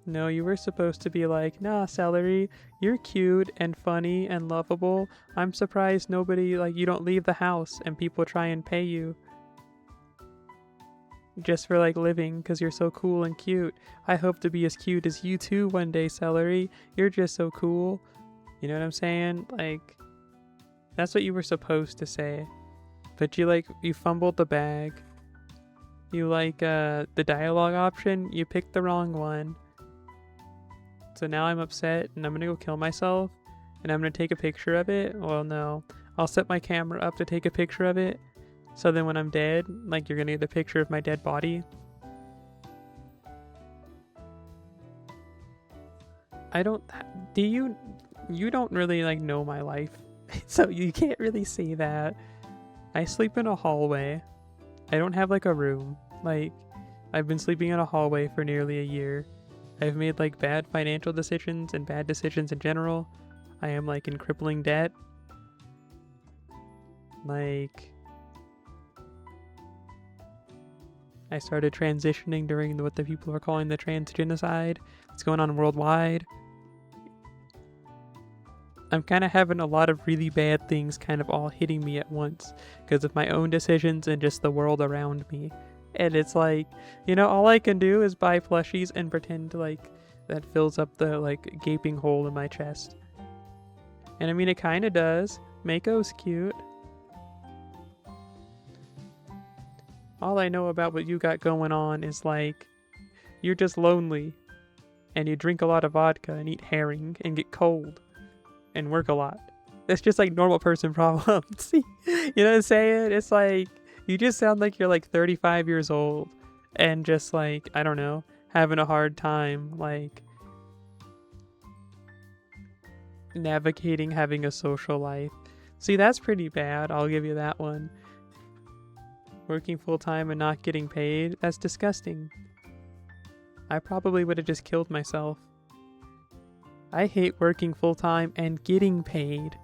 No, you were supposed to be like, nah, Celery, you're cute and funny and lovable. I'm surprised nobody, like, you don't leave the house and people try and pay you just for like living because you're so cool and cute. I hope to be as cute as you too one day, Celery. You're just so cool. You know what I'm saying? Like, that's what you were supposed to say. But you fumbled the bag. You like, the dialogue option, you picked the wrong one. So now I'm upset and I'm gonna go kill myself and I'm gonna take a picture of it. Well, no. I'll set my camera up to take a picture of it. So then when I'm dead, like, you're gonna get a picture of my dead body. You don't really like know my life. So you can't really say that. I sleep in a hallway. I don't have like a room. Like, I've been sleeping in a hallway for nearly a year. I've made like bad financial decisions and bad decisions in general. I am like in crippling debt. Like, I started transitioning during what the people are calling the trans genocide. It's going on worldwide. I'm kind of having a lot of really bad things kind of all hitting me at once because of my own decisions and just the world around me. And it's like, you know, all I can do is buy plushies and pretend like that fills up the like gaping hole in my chest. And I mean, it kind of does. Mako's cute. All I know about what you got going on is like, you're just lonely and you drink a lot of vodka and eat herring and get cold and work a lot. That's just like normal person problems. You know what I'm saying? It's like, you just sound like you're like 35 years old and just like, I don't know, having a hard time like navigating having a social life. See, that's pretty bad. I'll give you that one. Working full-time and not getting paid? That's disgusting. I probably would have just killed myself. I hate working full-time and getting paid.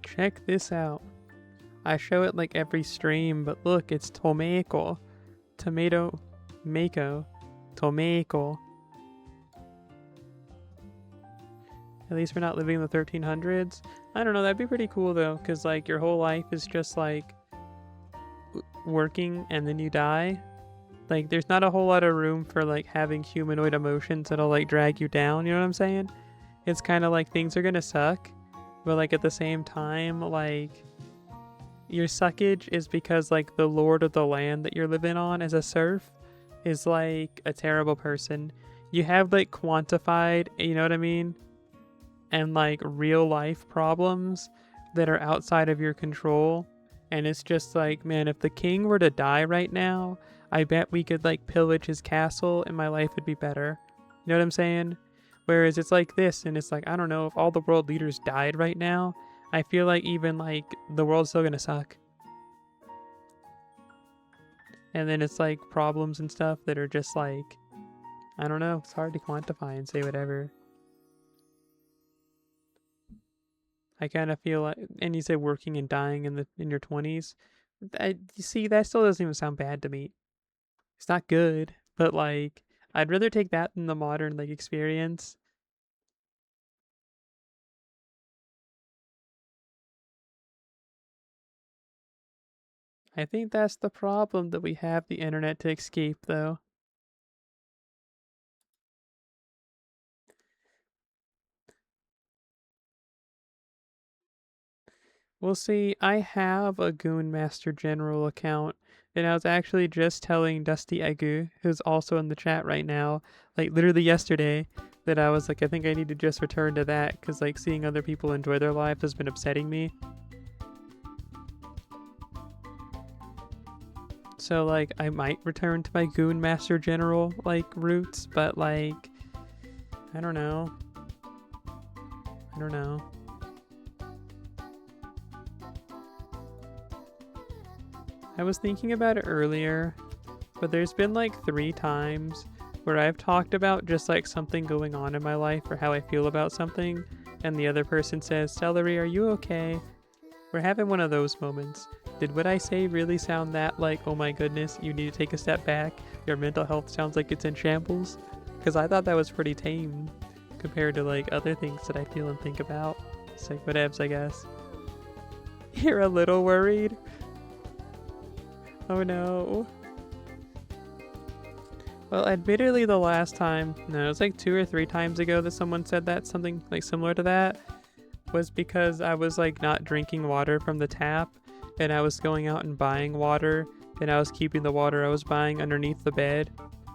Check this out. I show it like every stream, but look, it's tomato. Tomato. Mako. Tomato. At least we're not living in the 1300s. I don't know, that'd be pretty cool though, because like your whole life is just like working and then you die. Like there's not a whole lot of room for like having humanoid emotions that'll like drag you down, you know what I'm saying? It's kind of like things are gonna suck, but like at the same time, like your suckage is because like the lord of the land that you're living on as a serf is like a terrible person. You have like quantified, you know what I mean? And like real life problems that are outside of your control. And it's just like, man, if the king were to die right now, I bet we could like pillage his castle and my life would be better. You know what I'm saying? Whereas it's like this, and it's like, I don't know, if all the world leaders died right now, I feel like even like the world's still gonna suck. And then it's like problems and stuff that are just like, I don't know, it's hard to quantify and say whatever. I kind of feel like, and you say working and dying in your 20s. You see, that still doesn't even sound bad to me. It's not good, but like, I'd rather take that than the modern like experience. I think that's the problem, that we have the internet to escape, though. We'll see. I have a Goon Master General account, and I was actually just telling Dusty Egu, who's also in the chat right now, like literally yesterday, that I was like, I think I need to just return to that, because like seeing other people enjoy their lives has been upsetting me. So like, I might return to my Goon Master General like roots, but like, I don't know. I don't know. I was thinking about it earlier, but there's been like 3 times where I've talked about just like something going on in my life or how I feel about something, and the other person says, "Celery, are you okay?" We're having one of those moments. Did what I say really sound that like, oh my goodness, you need to take a step back, your mental health sounds like it's in shambles? Because I thought that was pretty tame compared to like other things that I feel and think about. It's like whatevs, I guess. You're a little worried? Oh no. Well, admittedly the last time, no, it was like 2 or 3 times ago that someone said that, something like similar to that, was because I was like not drinking water from the tap, and I was going out and buying water, and I was keeping the water I was buying underneath the bed.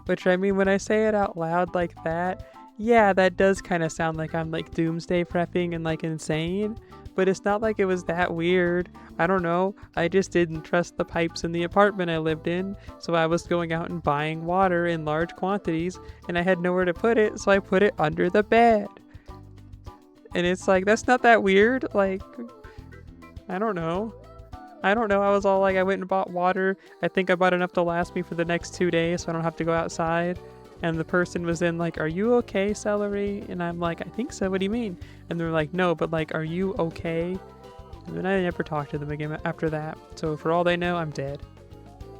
Which, I mean, when I say it out loud like that, yeah, that does kind of sound like I'm like doomsday prepping and like insane, but it's not like it was that weird. I don't know, I just didn't trust the pipes in the apartment I lived in, so I was going out and buying water in large quantities, and I had nowhere to put it, so I put it under the bed. And it's like, that's not that weird, like, I don't know. I don't know, I was all like, I went and bought water, I think I bought enough to last me for the next 2 days so I don't have to go outside. And the person was in like, "Are you okay, Celery?" And I'm like, "I think so, what do you mean?" And they're like, "No, but like, are you okay?" And then I never talked to them again after that. So for all they know, I'm dead.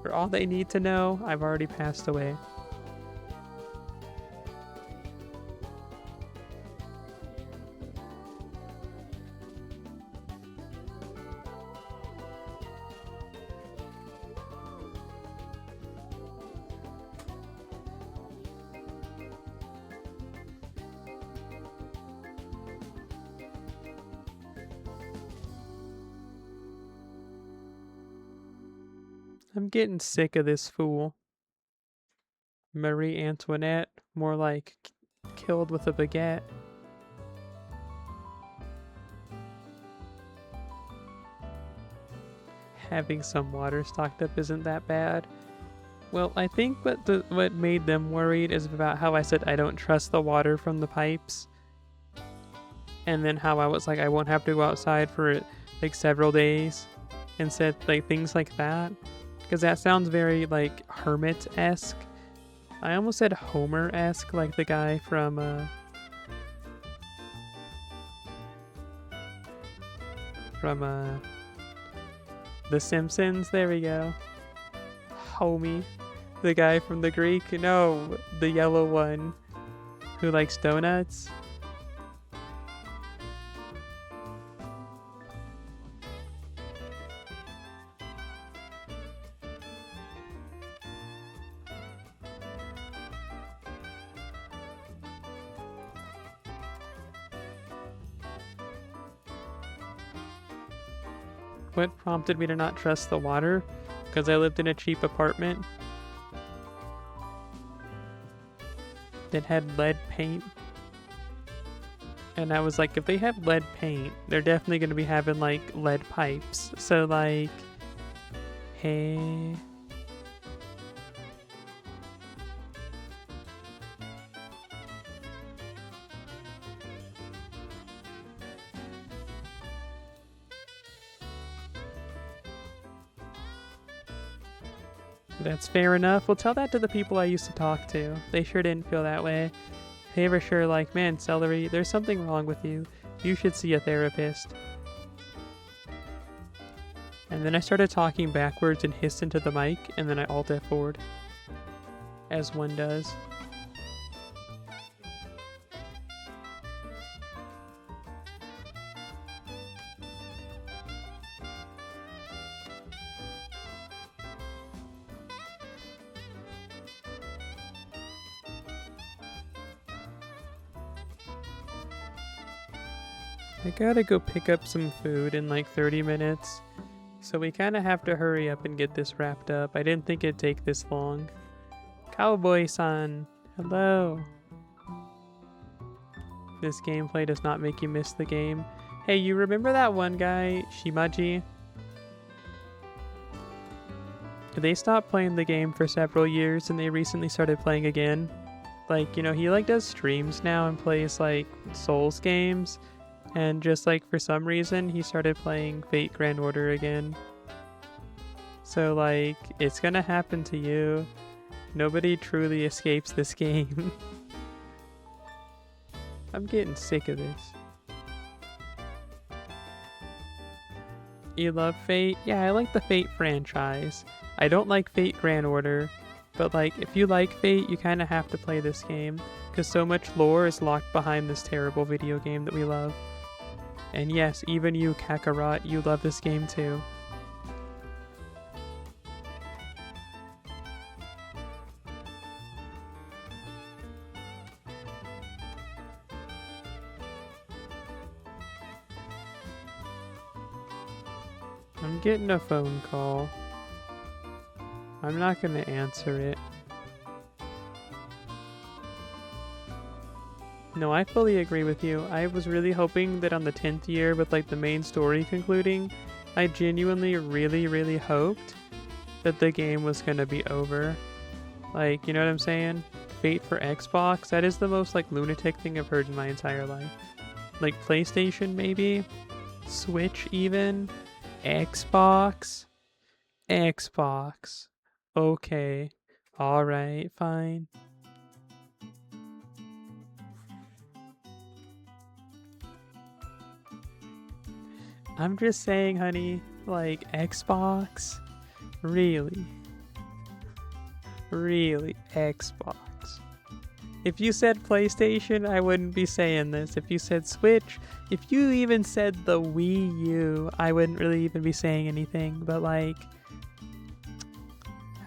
For all they need to know, I've already passed away. I'm getting sick of this fool. Marie Antoinette, more like killed with a baguette. Having some water stocked up isn't that bad. Well, I think what made them worried is about how I said I don't trust the water from the pipes. And then how I was like, I won't have to go outside for like several days. And said like things like that. Because that sounds very like hermit-esque. I almost said Homer-esque, like the guy from The Simpsons. There we go. Homie. The guy from the Greek. No, the yellow one who likes donuts. What prompted me to not trust the water? Because I lived in a cheap apartment that had lead paint. And I was like, if they have lead paint, they're definitely going to be having like lead pipes. So like, hey. That's fair enough. We'll tell that to the people I used to talk to. They sure didn't feel that way. They were sure like, man, Celery, there's something wrong with you. You should see a therapist. And then I started talking backwards and hissed into the mic, and then I Alt F4'd. As one does. I gotta go pick up some food in like 30 minutes, so we kinda have to hurry up and get this wrapped up. I didn't think it'd take this long. Cowboy-san, hello. This gameplay does not make you miss the game. Hey, you remember that one guy, Shimaji? They stopped playing the game for several years and they recently started playing again. Like, you know, he like does streams now and plays like Souls games. And just like for some reason, he started playing Fate Grand Order again. So like, it's gonna happen to you. Nobody truly escapes this game. I'm getting sick of this. You love Fate? Yeah, I like the Fate franchise. I don't like Fate Grand Order, but like, if you like Fate, you kind of have to play this game, because so much lore is locked behind this terrible video game that we love. And yes, even you, Kakarot, you love this game too. I'm getting a phone call. I'm not gonna answer it. No, I fully agree with you. I was really hoping that on the 10th year with like the main story concluding, I genuinely really hoped that the game was gonna be over. Like, you know what I'm saying? Fate for Xbox, that is the most like lunatic thing I've heard in my entire life. Like PlayStation maybe? Switch even? Xbox? Xbox. Okay. Alright, fine. I'm just saying, honey, like, Xbox? Really? Really, Xbox? If you said PlayStation, I wouldn't be saying this. If you said Switch, if you even said the Wii U, I wouldn't really even be saying anything, but like...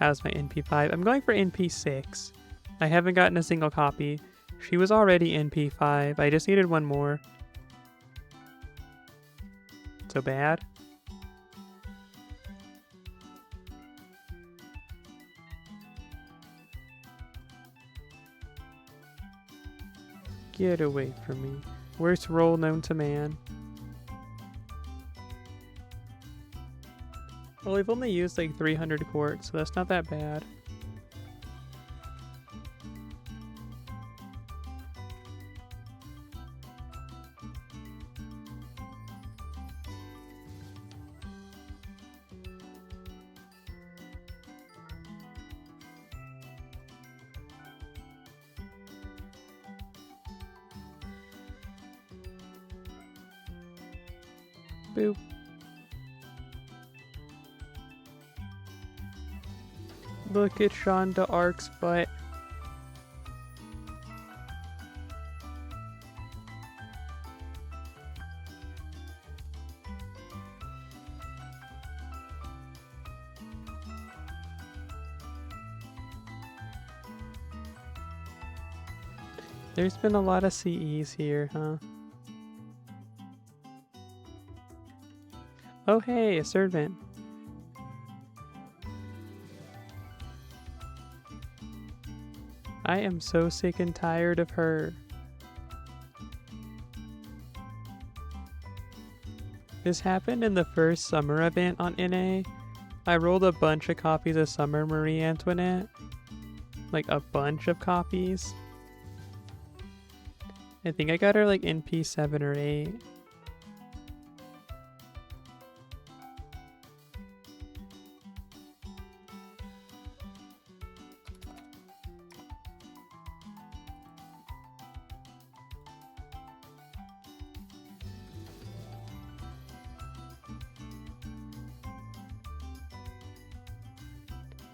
How's my NP5? I'm going for NP6. I haven't gotten a single copy. She was already NP5, I just needed one more. So bad? Get away from me. Worst roll known to man. Well, we've only used like 300 quartz, so that's not that bad. Boop. Look at Shonda Ark's butt. There's been a lot of CEs here, huh? Oh hey, a servant. I am so sick and tired of her. This happened in the first summer event on NA. I rolled a bunch of copies of Summer Marie Antoinette. Like a bunch of copies. I think I got her like NP 7 or 8.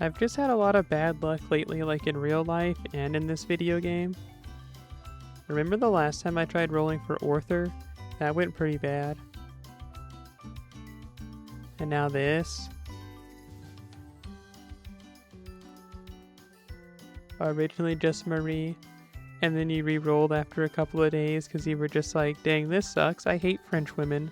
I've just had a lot of bad luck lately, like in real life and in this video game. Remember the last time I tried rolling for Orther? That went pretty bad. And now this. Originally just Marie, and then you re-rolled after a couple of days because you were just like, dang, this sucks, I hate French women.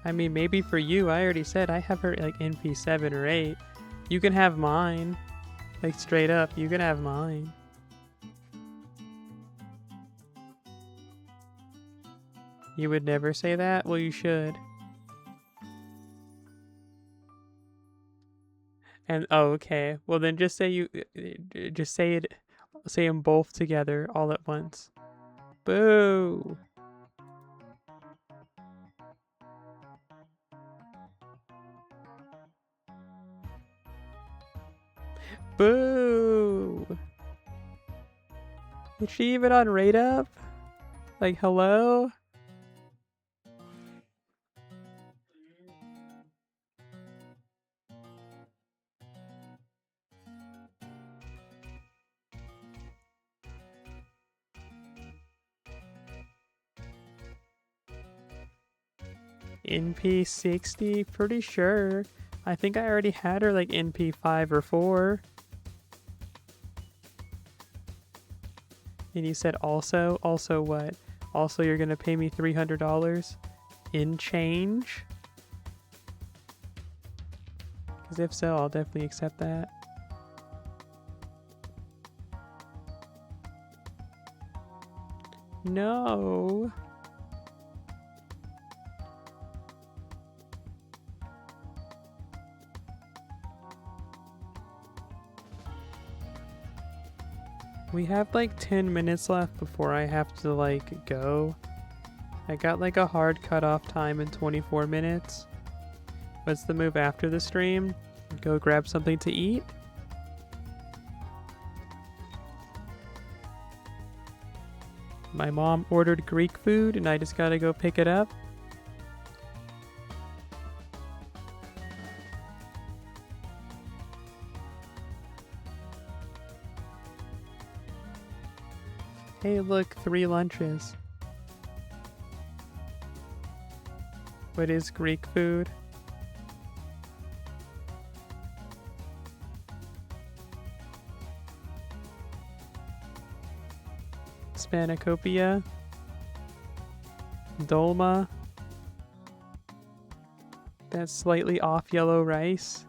I mean, maybe for you, I already said I have her like NP 7 or 8. You can have mine. Like straight up, you can have mine. You would never say that? Well, you should. And oh, okay. Well, then just say just say it, say them both together all at once. Boo! Boo! Is she even on rate up? Like, hello? NP 60? Pretty sure. I think I already had her like NP 5 or 4. And you said also? Also what? Also you're gonna pay me $300 in change? Because if so, I'll definitely accept that. No. We have like 10 minutes left before I have to like go. I got like a hard cutoff time in 24 minutes. What's the move after the stream? Go grab something to eat? My mom ordered Greek food and I just gotta go pick it up. Hey, look, 3 lunches. What is Greek food? Spanakopia, dolma, that's slightly off yellow rice,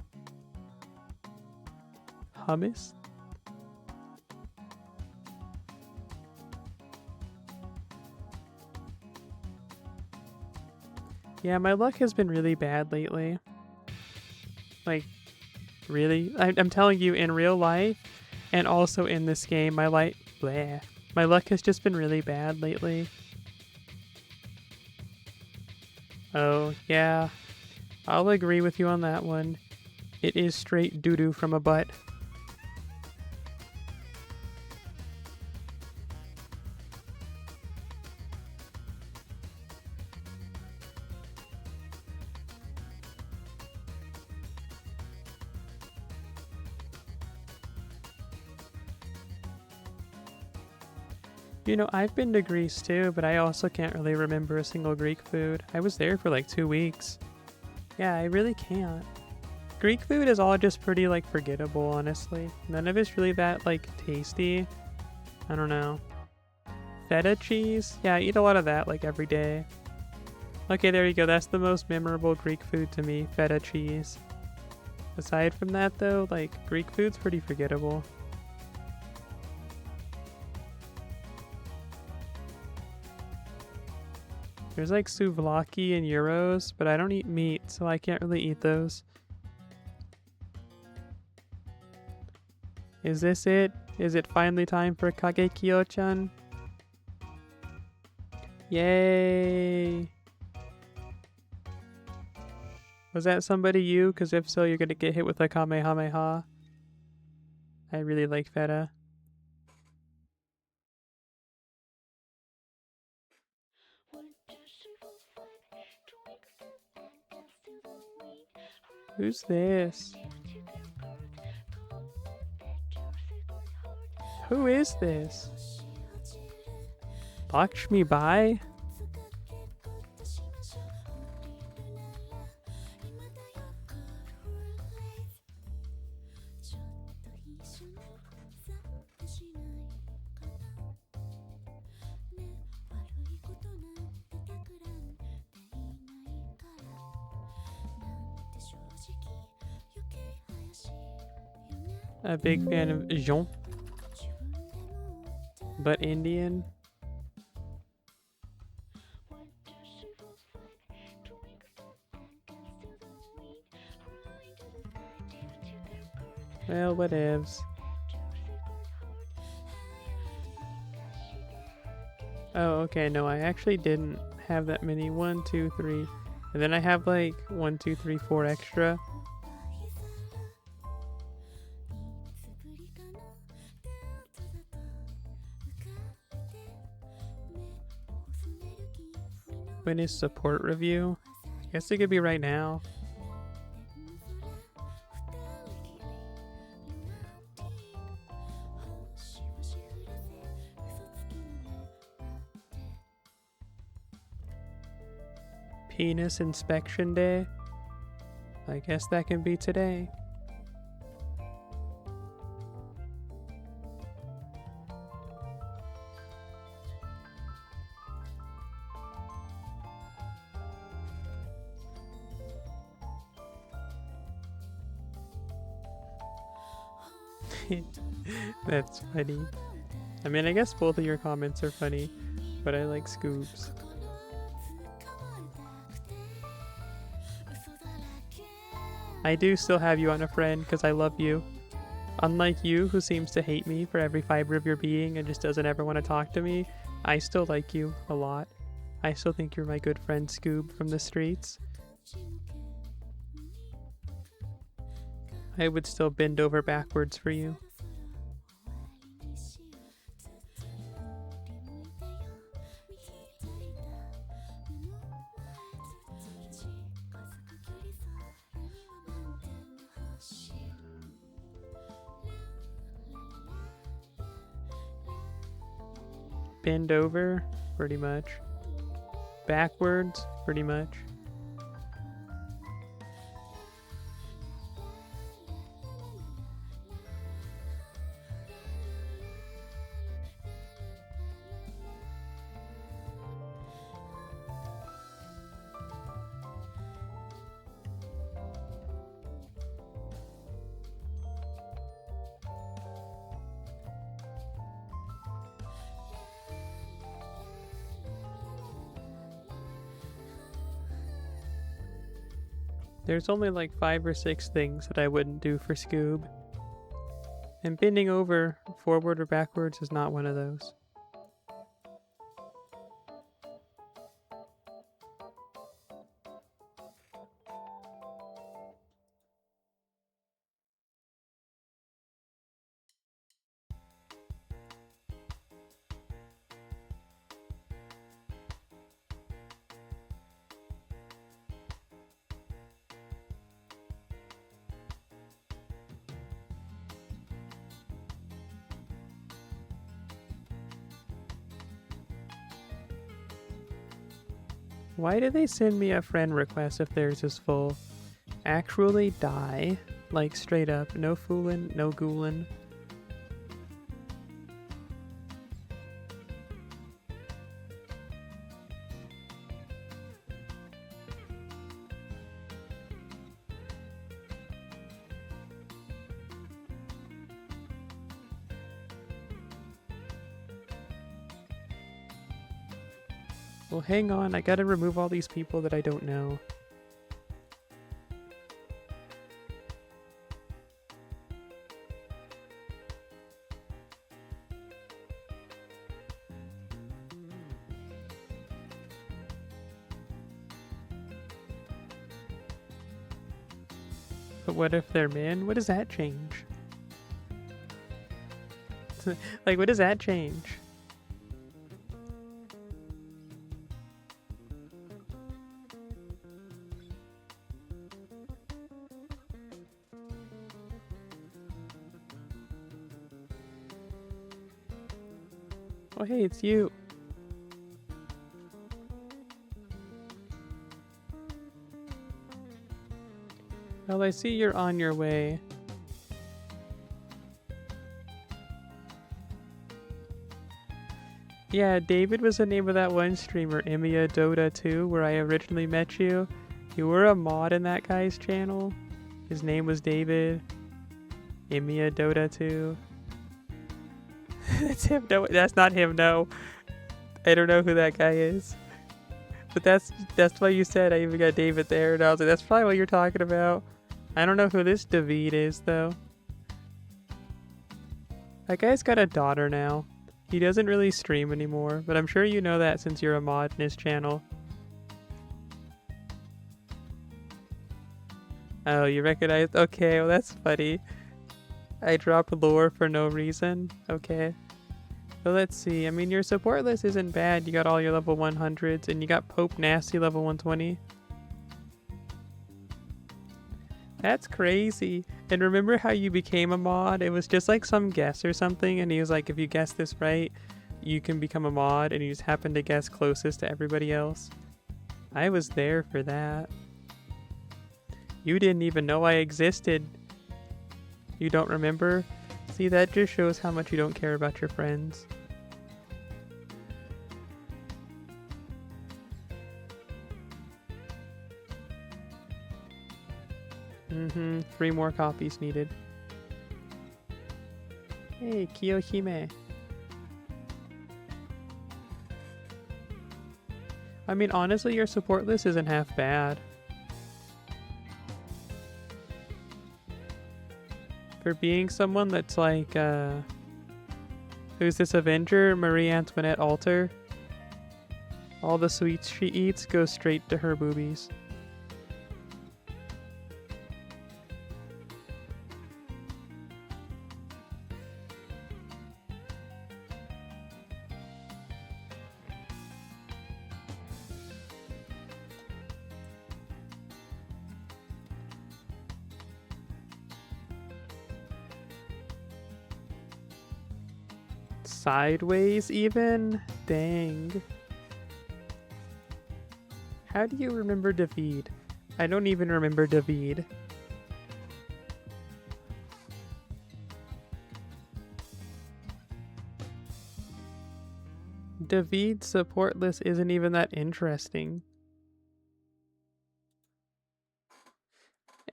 hummus. Yeah, my luck has been really bad lately. Like, really? I'm telling you, in real life, and also in this game, my luck has just been really bad lately. Oh, yeah. I'll agree with you on that one. It is straight doo-doo from a butt. You know, I've been to Greece too, but I also can't really remember a single Greek food. I was there for like 2 weeks. Yeah, I really can't. Greek food is all just pretty like forgettable, honestly. None of it's really that like tasty. I don't know. Feta cheese? Yeah, I eat a lot of that like every day. Okay, there you go. That's the most memorable Greek food to me, feta cheese. Aside from that though, like Greek food's pretty forgettable. There's like souvlaki and gyros, but I don't eat meat, so I can't really eat those. Is this it? Is it finally time for Kagekyo-chan? Yay! Was that somebody you? Because if so, you're gonna get hit with a Kamehameha. I really like feta. Who's this? Who is this? Lakshmi Bai? A big fan of Jean, but Indian. Well, whatevs. Oh, okay, no, I actually didn't have that many. 1, 2, 3. And then I have like 1, 2, 3, 4 extra. When is support review? I guess it could be right now. Penis inspection day? I guess that can be today. That's funny. I mean, I guess both of your comments are funny, but I like Scoobs. I do still have you on a friend because I love you. Unlike you, who seems to hate me for every fiber of your being and just doesn't ever want to talk to me, I still like you a lot. I still think you're my good friend Scoob from the streets. I would still bend over backwards for you. Bend over, pretty much. Backwards, pretty much. There's only like 5 or 6 things that I wouldn't do for Scoob. And bending over forward or backwards is not one of those. Why do they send me a friend request if theirs is full? Actually die. Like straight up. No foolin', no goolin'. Well, hang on. I gotta remove all these people that I don't know. But what if they're men? What does that change? Like, what does that change? Oh, hey, it's you. Well, I see you're on your way. Yeah, David was the name of that one streamer, Emiya Dota 2, where I originally met you. You were a mod in that guy's channel. His name was David. Emiya Dota 2. That's him. No, that's not him. No, I don't know who that guy is. But that's why you said I even got David there, and I was like, that's probably what you're talking about. I don't know who this David is though. That guy's got a daughter now. He doesn't really stream anymore, but I'm sure you know that since you're a mod in his channel. Oh, you recognize? Okay, well that's funny. I dropped lore for no reason. Okay. But let's see. I mean, your support list isn't bad. You got all your level 100s, and you got Pope Nasty level 120. That's crazy. And remember how you became a mod? It was just like some guess or something, and he was like, if you guess this right, you can become a mod, and you just happened to guess closest to everybody else. I was there for that. You didn't even know I existed. You don't remember? See, that just shows how much you don't care about your friends. Mm-hmm. 3 more copies needed. Hey, Kiyohime. I mean, honestly, your support list isn't half bad. For being someone that's like, who's this Avenger? Marie Antoinette Alter? All the sweets she eats go straight to her boobies. Sideways even? Dang. How do you remember David? I don't even remember David. David's support list isn't even that interesting.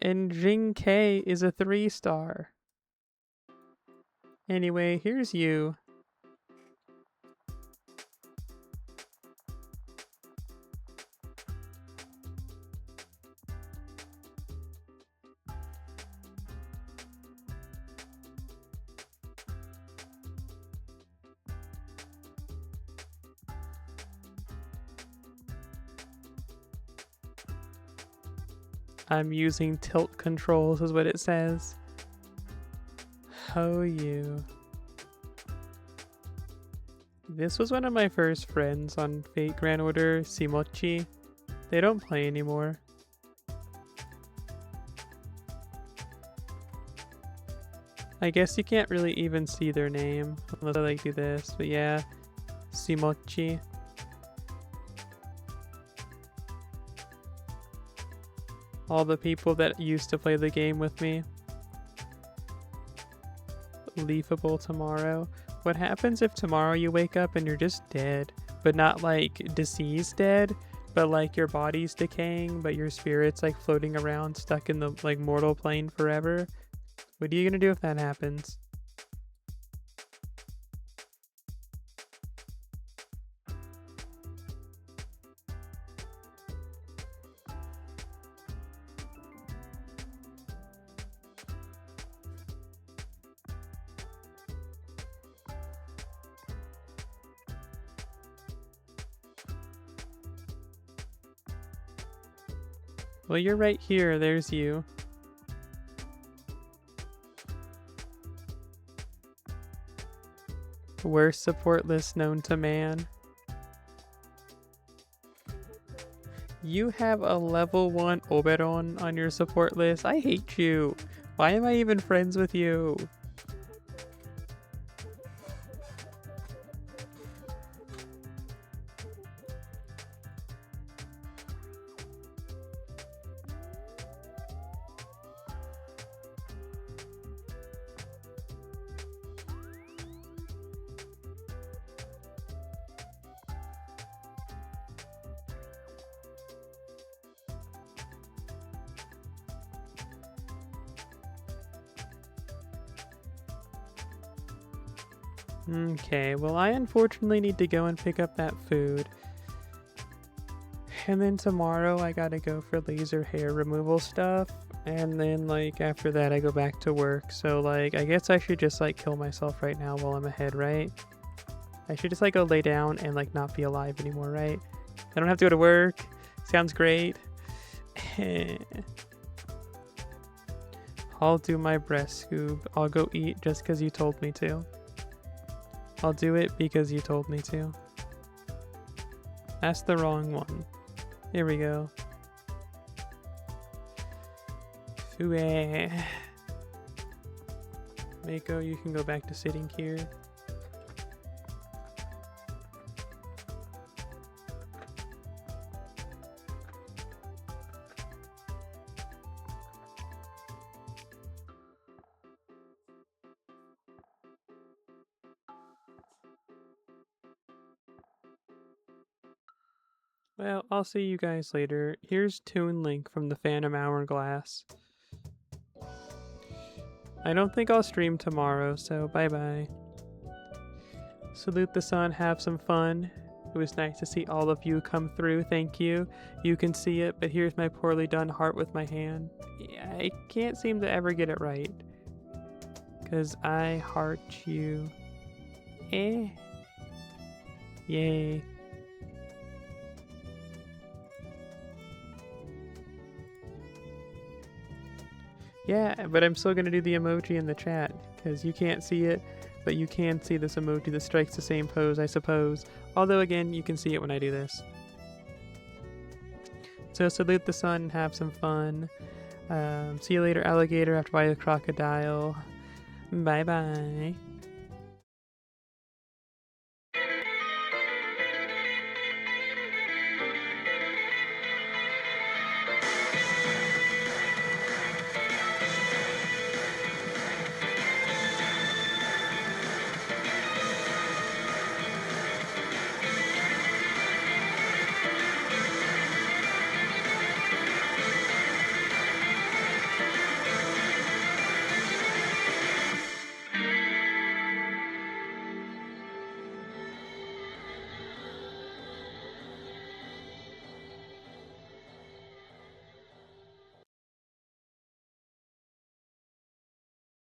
And Jing K is a 3-star. Anyway, here's you. I'm using tilt controls is what it says. Oh, you. This was one of my first friends on Fate Grand Order, Simochi. They don't play anymore. I guess you can't really even see their name unless I like do this, but yeah, Simochi. All the people that used to play the game with me. Leafable tomorrow. What happens if tomorrow you wake up and you're just dead? But not like deceased dead, but like your body's decaying, but your spirit's like floating around stuck in the like mortal plane forever? What are you gonna do if that happens? Well, you're right here. There's you. Worst support list known to man. You have a level 1 Oberon on your support list. I hate you. Why am I even friends with you? Okay, well I unfortunately need to go and pick up that food. And then tomorrow I gotta go for laser hair removal stuff. And then like after that I go back to work. So like I guess I should just like kill myself right now while I'm ahead, right? I should just like go lay down and like not be alive anymore, right? I don't have to go to work. Sounds great. I'll do my breast scoob. I'll go eat just because you told me to. I'll do it because you told me to. That's the wrong one. Here we go. Fue. Mako, you can go back to sitting here. Well, I'll see you guys later. Here's Toon Link from the Phantom Hourglass. I don't think I'll stream tomorrow, so bye-bye. Salute the sun, have some fun. It was nice to see all of you come through, thank you. You can see it, but here's my poorly done heart with my hand. Yeah, I can't seem to ever get it right. 'Cause I heart you. Yay. Yeah, but I'm still gonna do the emoji in the chat, because you can't see it, but you can see this emoji that strikes the same pose, I suppose. Although, again, you can see it when I do this. So, salute the sun, have some fun. See you later, alligator, after I a crocodile. Bye-bye.